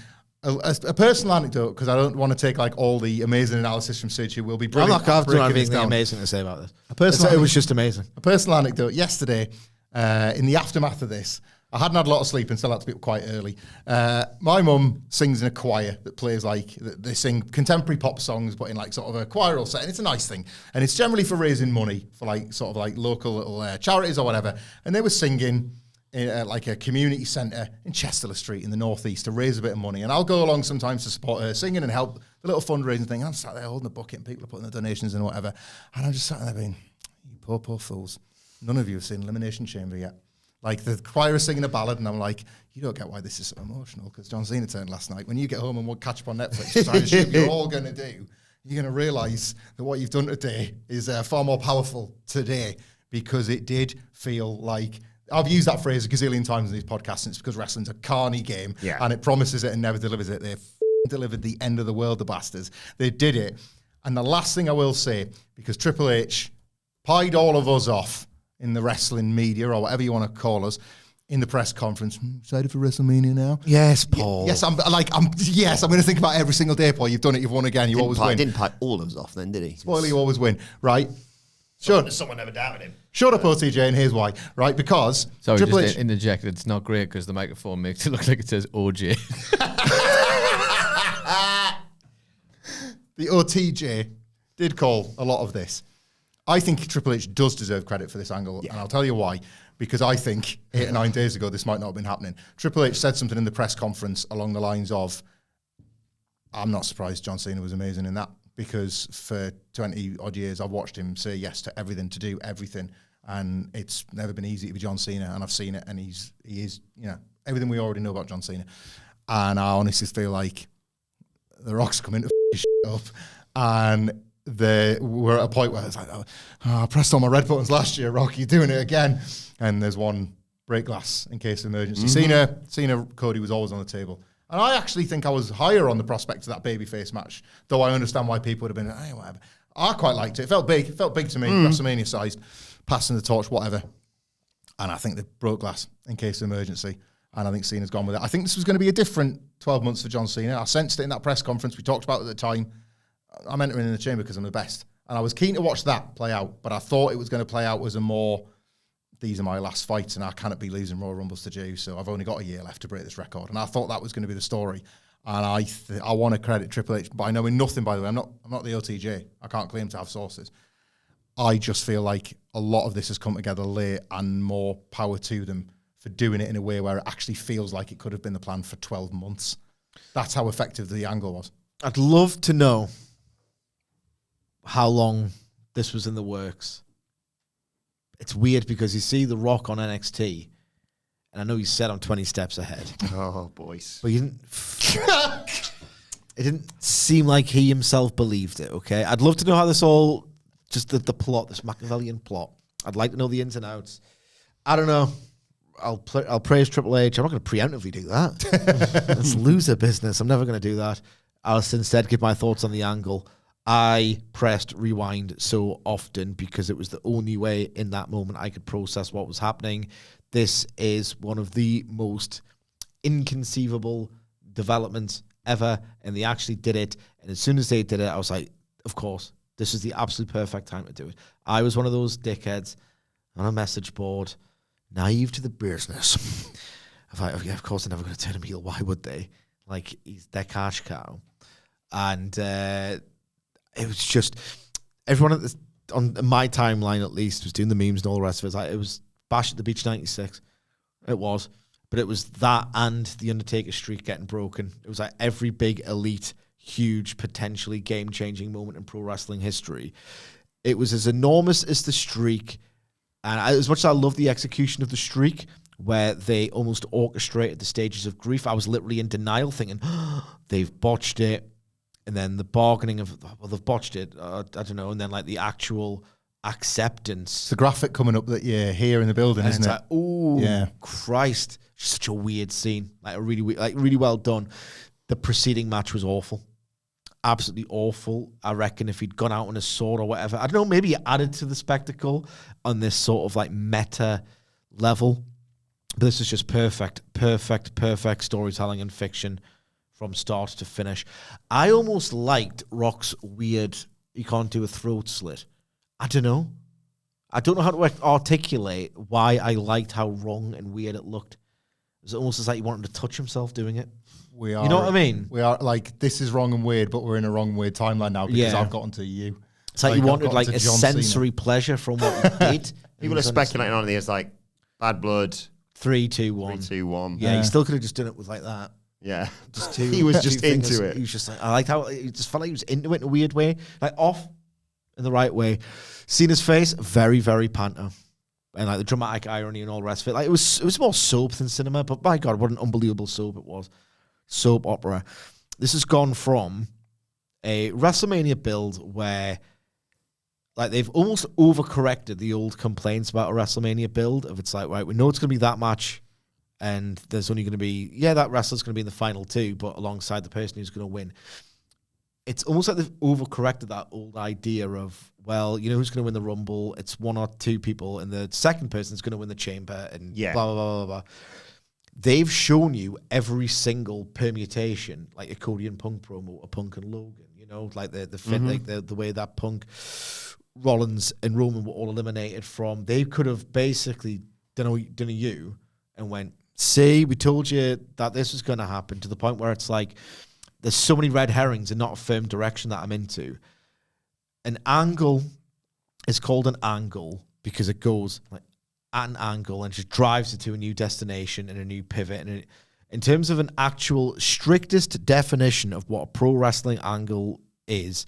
A personal anecdote, because I don't want to take like all the amazing analysis from Sidge, who will be brilliant. I'm not going to have anything amazing to say about this. It was just amazing. A personal anecdote. Yesterday, in the aftermath of this, I hadn't had a lot of sleep and still had to be up quite early. My mum sings in a choir that plays like, they sing contemporary pop songs, but in like sort of a choiral setting. It's a nice thing. And it's generally for raising money for like sort of like local little charities or whatever. And they were singing in like a community centre in Chester Street in the northeast to raise a bit of money. And I'll go along sometimes to support her singing and help the little fundraising thing. And I'm sat there holding the bucket and people are putting their donations in or whatever. And I'm just sat there being, you poor fools. None of you have seen Elimination Chamber yet. Like the choir is singing a ballad, and I'm like, you don't get why this is so emotional because John Cena turned last night. When you get home and we'll catch up on Netflix, which I assume you're all going to do, you're going to realise that what you've done today is far more powerful today because it did feel like, I've used that phrase a gazillion times in these podcasts, and it's because wrestling's a carny game, and it promises it and never delivers it. They delivered the end of the world, the bastards. They did it. And the last thing I will say, because Triple H pied all of us off in the wrestling media, or whatever you want to call us, in the press conference. Excited for WrestleMania now? Yes, Paul. Yes, I'm going to think about it every single day, Paul. You've done it. You've won again. You always win. Didn't pipe all of us off then, did he? Spoiler, you always win, right? Someone never doubted him. Shut up, OTJ, and here's why, right? Because Sorry, Triple just H... interjected. It's not great because the microphone makes it look like it says OJ. The OTJ did call a lot of this. I think Triple H does deserve credit for this angle, and I'll tell you why. Because I think 8 or 9 days ago, this might not have been happening. Triple H said something in the press conference along the lines of, I'm not surprised John Cena was amazing in that, because for 20 odd years, I've watched him say yes to everything, to do everything. And it's never been easy to be John Cena, and I've seen it, and he is, everything we already know about John Cena. And I honestly feel like The Rock's coming to shit up, and we're at a point where it's like, I pressed all my red buttons last year, Rock, you're doing it again. And there's one break glass in case of emergency. Cena, Cody was always on the table. And I actually think I was higher on the prospect of that babyface match, though I understand why people would have been, hey, whatever. I quite liked it. It felt big to me, WrestleMania sized, passing the torch, whatever. And I think they broke glass in case of emergency. And I think Cena's gone with it. I think this was going to be a different 12 months for John Cena. I sensed it in that press conference we talked about at the time. I'm entering in the chamber because I'm the best. And I was keen to watch that play out, but I thought it was going to play out as a more, these are my last fights and I cannot be losing Royal Rumbles to Jew, so I've only got a year left to break this record. And I thought that was going to be the story. And I want to credit Triple H by knowing nothing, by the way. I'm not the OTJ. I can't claim to have sources. I just feel like a lot of this has come together late, and more power to them for doing it in a way where it actually feels like it could have been the plan for 12 months. That's how effective the angle was. I'd love to know how long this was in the works. It's weird because you see The Rock on NXT, and I know you said I'm 20 steps ahead. Oh, boys. But you didn't... it didn't seem like he himself believed it, okay? I'd love to know how this all... Just the plot, this Machiavellian plot. I'd like to know the ins and outs. I don't know. I'll praise Triple H. I'm not going to preemptively do that. That's loser business. I'm never going to do that. I'll instead give my thoughts on the angle. I pressed rewind so often because it was the only way in that moment I could process what was happening. This is one of the most inconceivable developments ever, and they actually did it. And as soon as they did it, I was like, of course, this is the absolute perfect time to do it. I was one of those dickheads on a message board, naive to the business. Of course they're never going to turn him heel. Why would they? Like, he's their cash cow. And it was just, everyone on my timeline at least was doing the memes and all the rest of it. Like, it was Bash at the Beach 96. It was. But it was that and the Undertaker streak getting broken. It was like every big elite, huge, potentially game-changing moment in pro wrestling history. It was as enormous as the streak. And as much as I love the execution of the streak, where they almost orchestrated the stages of grief, I was literally in denial thinking, they've botched it. And then the bargaining of, well, they've botched it. I don't know. And then like the actual acceptance. It's the graphic coming up that you're here in the building, isn't it? Like, oh, yeah. Christ. Such a weird scene. Like really well done. The preceding match was awful. Absolutely awful. I reckon if he'd gone out on a sword or whatever, I don't know, maybe he added to the spectacle on this sort of like meta level. But this is just perfect storytelling and fiction from start to finish. I almost liked Rock's weird, you can't do a throat slit. I don't know. I don't know how to articulate why I liked how wrong and weird it looked. It was almost as like he wanted to touch himself doing it. We are, you know what I mean? We are like, this is wrong and weird, but we're in a wrong weird timeline now because I've gotten to you. It's like you wanted like a sensory pleasure from what he did. People are speculating on it as like Bad Blood. 3, 2, 1. 3, 2, 1. Yeah, he still could have just done it with like that. Yeah. Just two. He was just fingers. into it. He was just like, I liked how he just felt like he was into it in a weird way. Like off in the right way. Cena's face, very, very Panther. and like the dramatic irony and all the rest of it. Like it was more soap than cinema, but my God, what an unbelievable soap it was. Soap opera. This has gone from a WrestleMania build where like they've almost overcorrected the old complaints about a WrestleMania build of it's like, right, we know it's going to be that match and there's only going to be, that wrestler's going to be in the final two, but alongside the person who's going to win. It's almost like they've overcorrected that old idea of, well, you know who's going to win the Rumble? It's one or two people, and the second person's going to win the Chamber, and blah, blah, blah, blah, blah. They've shown you every single permutation, like a Cody and Punk promo, a Punk and Logan, you know, like the fit, like the way that Punk, Rollins, and Roman were all eliminated from. They could have basically done a U and went, see, we told you that this was going to happen, to the point where it's like, there's so many red herrings and not a firm direction that I'm into. An angle is called an angle because it goes like at an angle and just drives it to a new destination and a new pivot. And in terms of an actual strictest definition of what a pro wrestling angle is,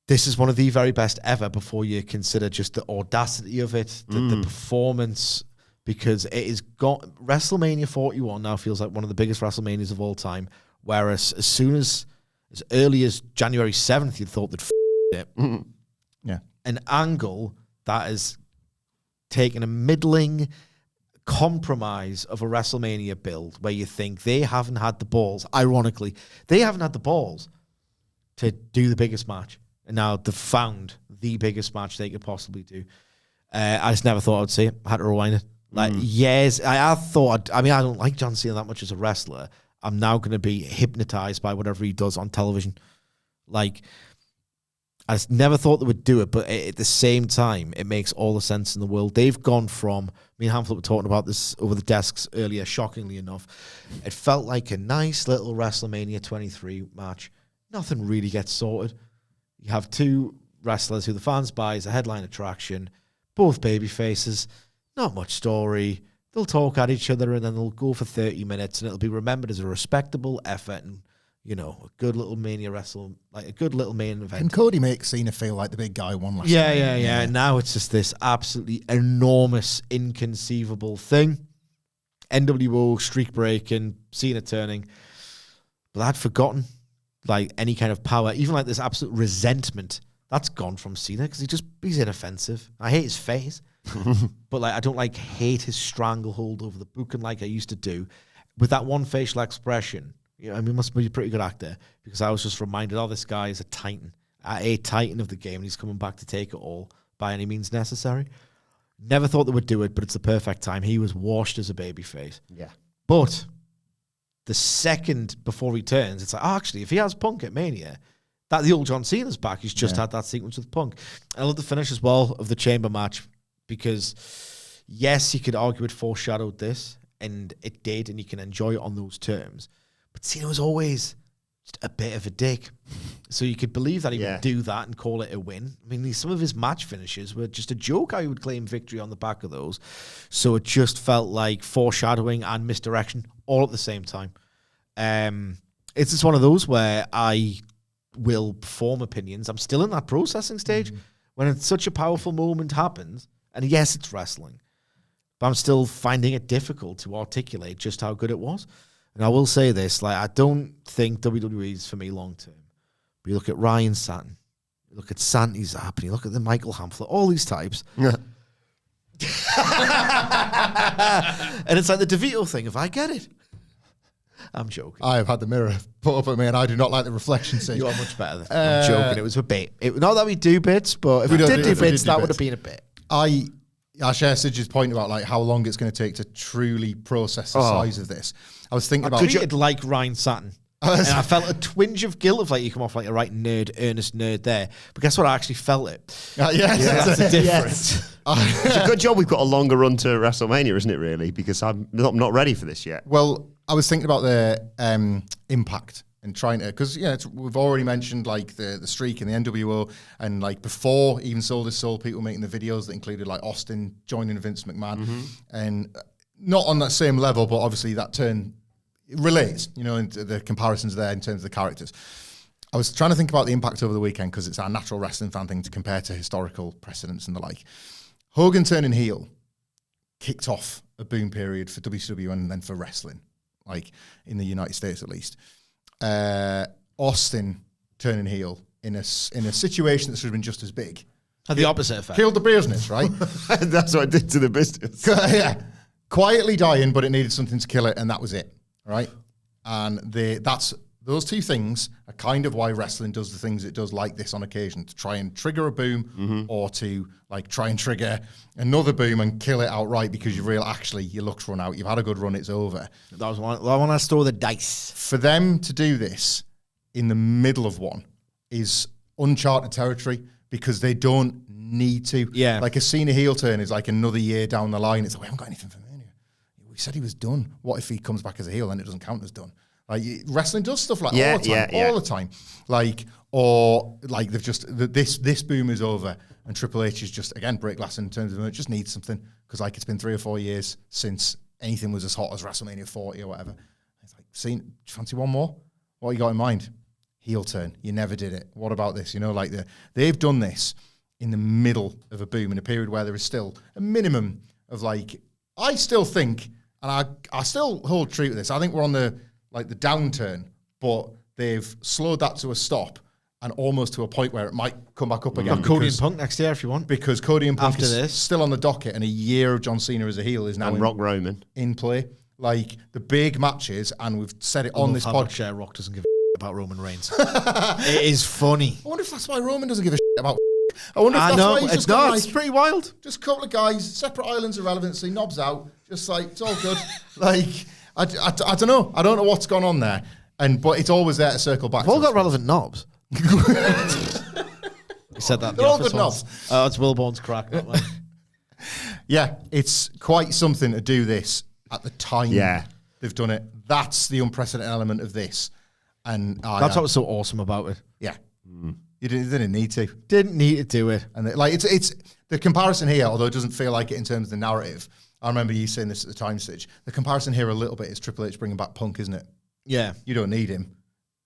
this is one of the very best ever before you consider just the audacity of it, the performance, because it is WrestleMania 41 now feels like one of the biggest WrestleManias of all time. Whereas as early as January 7th, you'd thought they'd it. Yeah. An angle that is taking a middling compromise of a WrestleMania build where you think they haven't had the balls. Ironically, they haven't had the balls to do the biggest match. And now they've found the biggest match they could possibly do. I just never thought I'd see it. I had to rewind it. Like, yes, I thought, I don't like John Cena that much as a wrestler. I'm now going to be hypnotized by whatever he does on television. Like, I just never thought they would do it, but at the same time, it makes all the sense in the world. They've gone from, me and Hamflett were talking about this over the desks earlier, shockingly enough. It felt like a nice little WrestleMania 23 match. Nothing really gets sorted. You have two wrestlers who the fans buy as a headline attraction, both baby faces, not much story. They'll talk at each other and then they'll go for 30 minutes and it'll be remembered as a respectable effort and, you know, a good little Mania like a good little main event. And Cody makes Cena feel like the big guy won last time. Yeah. And now it's just this absolutely enormous, inconceivable thing. NWO streak breaking, Cena turning. But I'd forgotten, like, any kind of power, even like this absolute resentment. That's gone from Cena because he's inoffensive. I hate his face. But like I don't hate his stranglehold over the booking like I used to do. With that one facial expression, you know, he must be a pretty good actor because I was just reminded, this guy is a titan of the game, and he's coming back to take it all by any means necessary. Never thought they would do it, but it's the perfect time. He was washed as a babyface. Yeah. But the second before he turns, it's like, actually, if he has Punk at Mania, that the old John Cena's back. He's just had that sequence with Punk. And I love the finish as well of the Chamber match. Because, yes, you could argue it foreshadowed this, and it did, and you can enjoy it on those terms. But Cena was always just a bit of a dick. So you could believe that he would do that and call it a win. I mean, some of his match finishes were just a joke how he would claim victory on the back of those. So it just felt like foreshadowing and misdirection all at the same time. It's just one of those where I will form opinions. I'm still in that processing stage. When it's such a powerful moment happens, and yes, it's wrestling, but I'm still finding it difficult to articulate just how good it was. And I will say this, like, I don't think WWE is for me long term. But you look at Ryan Satin, you look at Santi Zapp, and you look at the Michael Hamflett, all these types. Yeah. And it's like the DeVito thing, if I get it. I'm joking. I have had the mirror put up at me and I do not like the reflection scene. You are much better than I'm joking. It was a bit. Not that we do bits, but if we did do bits, that would have been a bit. I share Sidge's point about like how long it's going to take to truly process the size of this. I was thinking about... treated like Ryan Satin. And I felt a twinge of guilt of like you come off like a right nerd, earnest nerd there. But guess what? I actually felt it. That's the difference. It's a good job we've got a longer run to WrestleMania, isn't it, really? Because I'm not ready for this yet. Well, I was thinking about the impact and trying to, because we've already mentioned like the streak in the NWO, and like before even Soul to Soul, people making the videos that included like Austin joining Vince McMahon, and not on that same level, but obviously that turn relates, into the comparisons there in terms of the characters. I was trying to think about the impact over the weekend because it's our natural wrestling fan thing to compare to historical precedents and the like. Hogan turning heel kicked off a boom period for WCW and then for wrestling, like in the United States at least. Austin turning heel in a situation that should have been just as big. Had the opposite effect. Killed the business, right? That's what I did to the business. Yeah. Quietly dying, but it needed something to kill it, and that was it, right? And those two things are kind of why wrestling does the things it does like this on occasion, to try and trigger a boom or to like try and trigger another boom and kill it outright because your luck's run out. You've had a good run, it's over. That was one I throw the dice. For them to do this in the middle of one is uncharted territory because they don't need to. Yeah. Like a Cena heel turn is like another year down the line. It's like, we haven't got anything for Mania. We said he was done. What if he comes back as a heel and it doesn't count as done? Like wrestling does stuff like all the time. Like, or like they've just this boom is over and Triple H is just again break glass in terms of it just needs something because like it's been 3 or 4 years since anything was as hot as WrestleMania 40 or whatever. It's like, do you fancy one more? What you got in mind? Heel turn. You never did it. What about this? You know, like they've done this in the middle of a boom in a period where there is still a minimum of like I still think, and I still hold true to this. I think we're on the downturn, but they've slowed that to a stop and almost to a point where it might come back up again. Got Cody and Punk next year if you want. Because Cody and Punk After is this. still on the docket, and a year of John Cena as a heel is now And Rock Roman. in play. Like the big matches, and we've said it on this podcast. Rock doesn't give a about Roman Reigns. It is funny. I wonder if that's why Roman doesn't give a shit about. I wonder if that's why he's just got it's pretty wild. just a couple of guys, separate islands of relevancy, knobs out, just like it's all good. Like I don't know. I don't know what's gone on there, but it's always there to circle back. We've all to. got relevant knobs. You said that. They're all good knobs. Oh, it's Wilbourn's crack. That one. Yeah, it's quite something to do this at the time. Yeah. They've done it. That's the unprecedented element of this, and That's what was so awesome about it. yeah. You didn't need to. Didn't need to do it. And it's the comparison here, although it doesn't feel like it in terms of the narrative. I remember you saying this at the time, Sidge. The comparison here a little bit is Triple H bringing back Punk, isn't it? Yeah. You don't need him.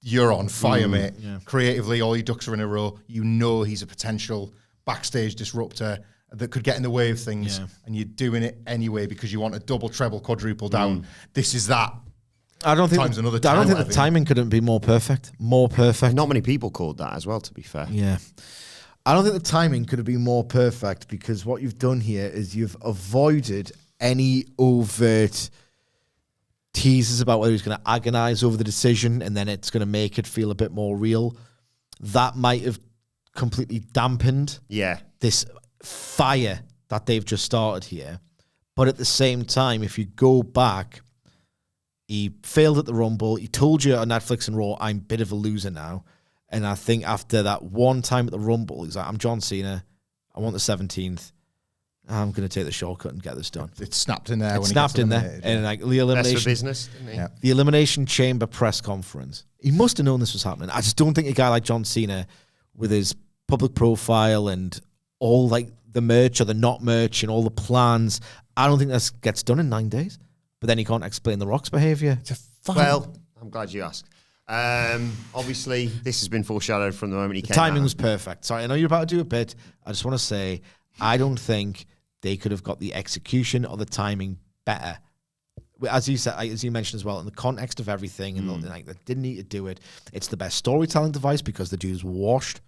You're on fire, mate. Yeah. Creatively, all your ducks are in a row. You know he's a potential backstage disruptor that could get in the way of things, and you're doing it anyway because you want a double, treble, quadruple down. This is that. I don't think the timing couldn't be more perfect. More perfect. Not many people called that as well, to be fair. Yeah. I don't think the timing could have been more perfect because what you've done here is you've avoided any overt teases about whether he's going to agonize over the decision and then it's going to make it feel a bit more real. That might have completely dampened this fire that they've just started here. But at the same time, if you go back, he failed at the Rumble. He told you on Netflix and Raw, I'm a bit of a loser now. And I think after that one time at the Rumble, he's like, I'm John Cena. I want the 17th. I'm going to take the shortcut and get this done. It snapped in there. It snapped in there. And like the elimination, Best for business, didn't he? Yeah. the Elimination Chamber press conference. He must have known this was happening. I just don't think a guy like John Cena, with his public profile and all like the merch or the not merch and all the plans, I don't think that gets done in 9 days. But then he can't explain The Rock's behaviour. Well, I'm glad you asked. Obviously, this has been foreshadowed from the moment he came Timing out. was perfect. Sorry, I know you're about to do a bit. I just want to say, I don't think they could have got the execution or the timing better. As you said, as you mentioned as well, in the context of everything, and like they didn't need to do it. It's the best storytelling device because the dude's washed.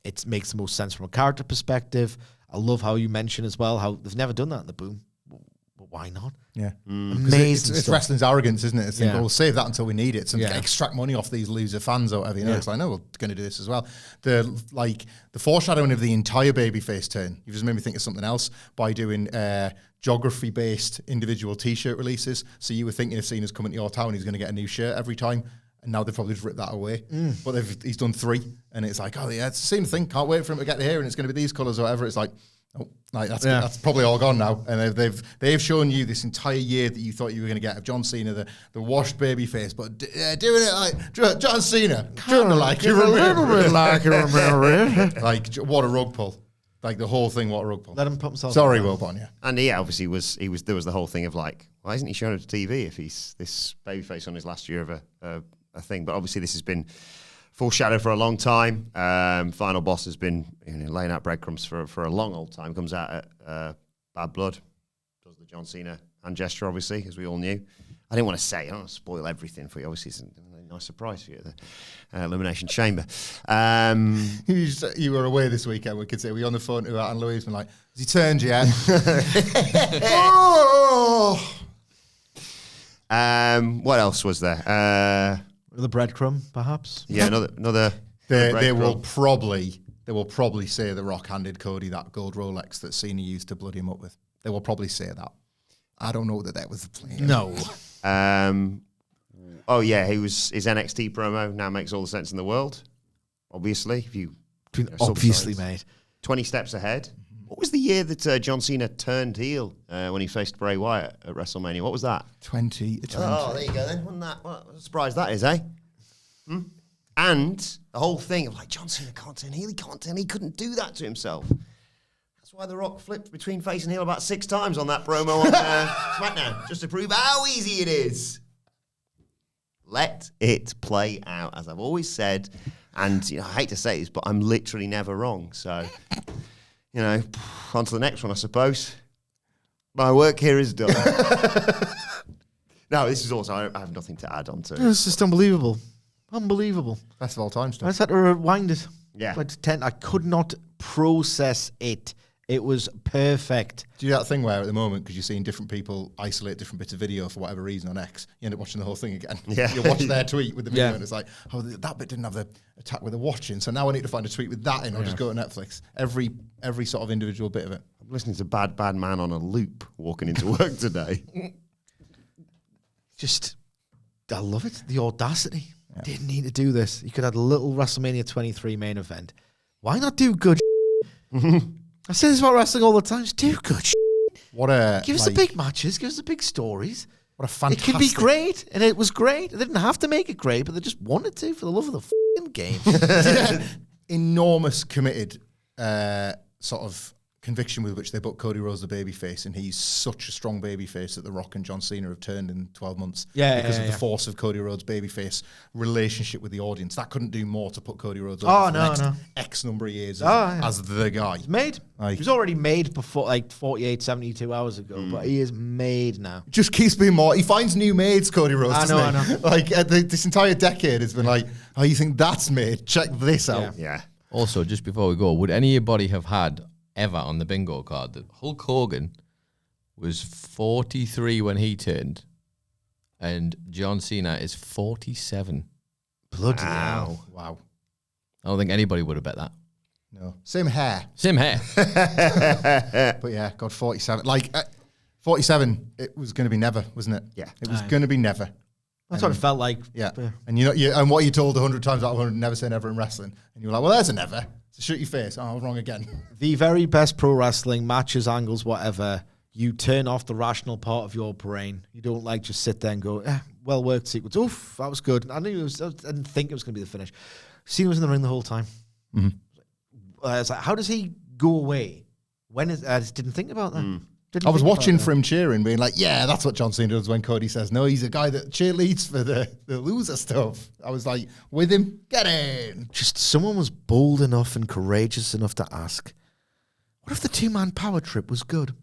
It makes the most sense from a character perspective. I love how you mentioned as well how they've never done that in the Boom. But why not? Yeah. Amazing It's stuff. wrestling's arrogance, isn't it? It's Yeah. we'll save that until we need it. So Yeah. extract money off these loser fans or whatever. You know, it's like, no, we're going to do this as well. The foreshadowing of the entire babyface turn. You've just made me think of something else by doing geography-based individual T-shirt releases. So you were thinking if Cena's coming to your town, he's going to get a new shirt every time. And now they've probably just ripped that away. But he's done 3. And it's like, oh, yeah, it's the same thing. Can't wait for him to get here. And it's going to be these colours or whatever. It's like, oh, like that's probably all gone now. And they've shown you this entire year that you thought you were going to get of John Cena, the washed baby face, but doing it like John Cena. Kind of like you remember. A little bit like you remember. Like, what a rug pull. Like the whole thing, what a rug pull. Let him pump himself. Sorry, Wilbourn, yeah. And he obviously there was the whole thing of like, why isn't he showing up to TV if he's this babyface on his last year of a thing? But obviously this has been foreshadowed for a long time. Final Boss has been laying out breadcrumbs for a long old time. Comes out at Bad Blood, John Cena hand gesture, obviously, as we all knew. I didn't want to say, I don't want to spoil everything for you. Obviously, it's a nice surprise for you at the Elimination Chamber. You were away this weekend, we could say. We were on the phone to Art and Louise and like, has he turned yet? Oh! What else was there? The breadcrumb, perhaps. Yeah, another. They will probably say The Rock handed Cody that gold Rolex that Cena used to bloody him up with. They will probably say that. I don't know that was the plan. No. His NXT promo now makes all the sense in the world. Obviously, if you Obviously, mate. 20 steps ahead. What was the year that John Cena turned heel when he faced Bray Wyatt at WrestleMania? What was that? 20. Oh, there you go then. Wasn't that what a surprise that is, eh? And the whole thing of like John Cena can't turn heel, he couldn't do that to himself. That's why The Rock flipped between face and heel about 6 times on that promo on SmackDown, just to prove how easy it is. Let it play out, as I've always said. And I hate to say this, but I'm literally never wrong. So, on to the next one, I suppose. My work here is done. No, this is also, I have nothing to add on to it. It's just unbelievable. Unbelievable. Best of all time I stuff. just had to rewind it. Yeah. I could not process it. It was perfect. Do you do that thing where at the moment, because you're seeing different people isolate different bits of video for whatever reason on X, you end up watching the whole thing again? Yeah. You watch their tweet with the video Yeah. and it's like, oh, that bit didn't have the attack with the watching, so now I need to find a tweet with that in. I'll just go to Netflix. Every sort of individual bit of it. I'm listening to Bad Man on a loop walking into work today. I love it. The audacity. Yeah. Didn't need to do this. You could have a little WrestleMania 23 main event. Why not do good I say this about wrestling all the time. Just do good give us the big matches. Give us the big stories. What a fantastic... It can be great. And it was great. They didn't have to make it great, but they just wanted to for the love of the f***ing game. Yeah. Enormous committed sort of conviction with which they booked Cody Rhodes the babyface, and he's such a strong babyface that The Rock and John Cena have turned in 12 months because of the force of Cody Rhodes' babyface relationship with the audience. That couldn't do more to put Cody Rhodes over for the next X number of years as the guy. He's made. He was already made before, like 48, 72 hours ago, but he is made now. Just keeps being more. He finds new maids, Cody Rhodes. I know. Like this entire decade has been like, oh, you think that's made? Check this out. Yeah. Also, just before we go, would anybody have had ever on the bingo card that Hulk Hogan was 43 when he turned and John Cena is 47? Bloody hell. Wow. I don't think anybody would have bet that. No. Same hair. Same hair. But yeah, God, 47. 47, it was going to be never, wasn't it? Yeah. It was going to be never. That's what it felt like. Yeah. And and what you told 100 times out of 100, never say never in wrestling. And you were like, well, there's a never. So shoot your face. Oh, I was wrong again. The very best pro wrestling, matches, angles, whatever, you turn off the rational part of your brain. You don't just sit there and go, well worked sequence. Oof, that was good. I didn't think it was going to be the finish. Cena was in the ring the whole time. Mm-hmm. I was like, how does he go away? I just didn't think about that. I was watching for him cheering, being like, yeah, that's what John Cena does when Cody says no. He's a guy that cheerleads for the loser stuff. I was like, with him, get in. Just someone was bold enough and courageous enough to ask, what if the 2-man power trip was good?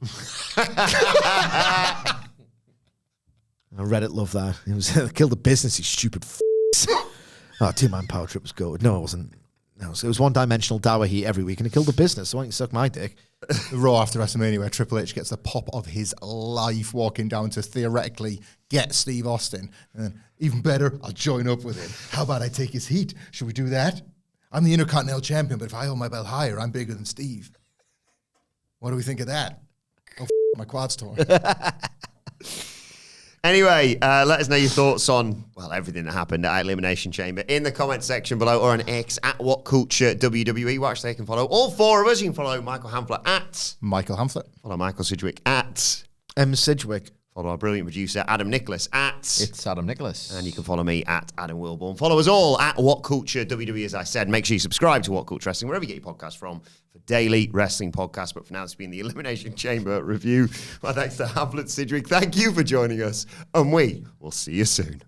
Reddit loved that. It was killed the business, you stupid f***s. 2-man power trip was good. No, it wasn't. No, so it was one-dimensional dower heat every week, and it killed the business. So why don't you suck my dick? The Raw after WrestleMania where Triple H gets the pop of his life walking down to theoretically get Steve Austin. And then, even better, I'll join up with him. How about I take his heat? Should we do that? I'm the Intercontinental Champion, but if I hold my belt higher, I'm bigger than Steve. What do we think of that? Oh, my quad's torn. Anyway, let us know your thoughts on, everything that happened at Elimination Chamber in the comment section below or on X at WhatCulture WWE. Watch there, you can follow all 4 of us. You can follow Michael Hamflett at Michael Hamflett. Follow Michael Sidgwick at Sidgwick. Follow our brilliant producer, Adam Nicholas at It's Adam Nicholas. And you can follow me at Adam Wilbourn. Follow us all at WhatCulture WWE, as I said. Make sure you subscribe to WhatCulture Wrestling, wherever you get your podcasts from, for daily wrestling podcasts. But for now, it's been the Elimination Chamber review. My thanks to Hamflett Sidgwick. Thank you for joining us, and we will see you soon.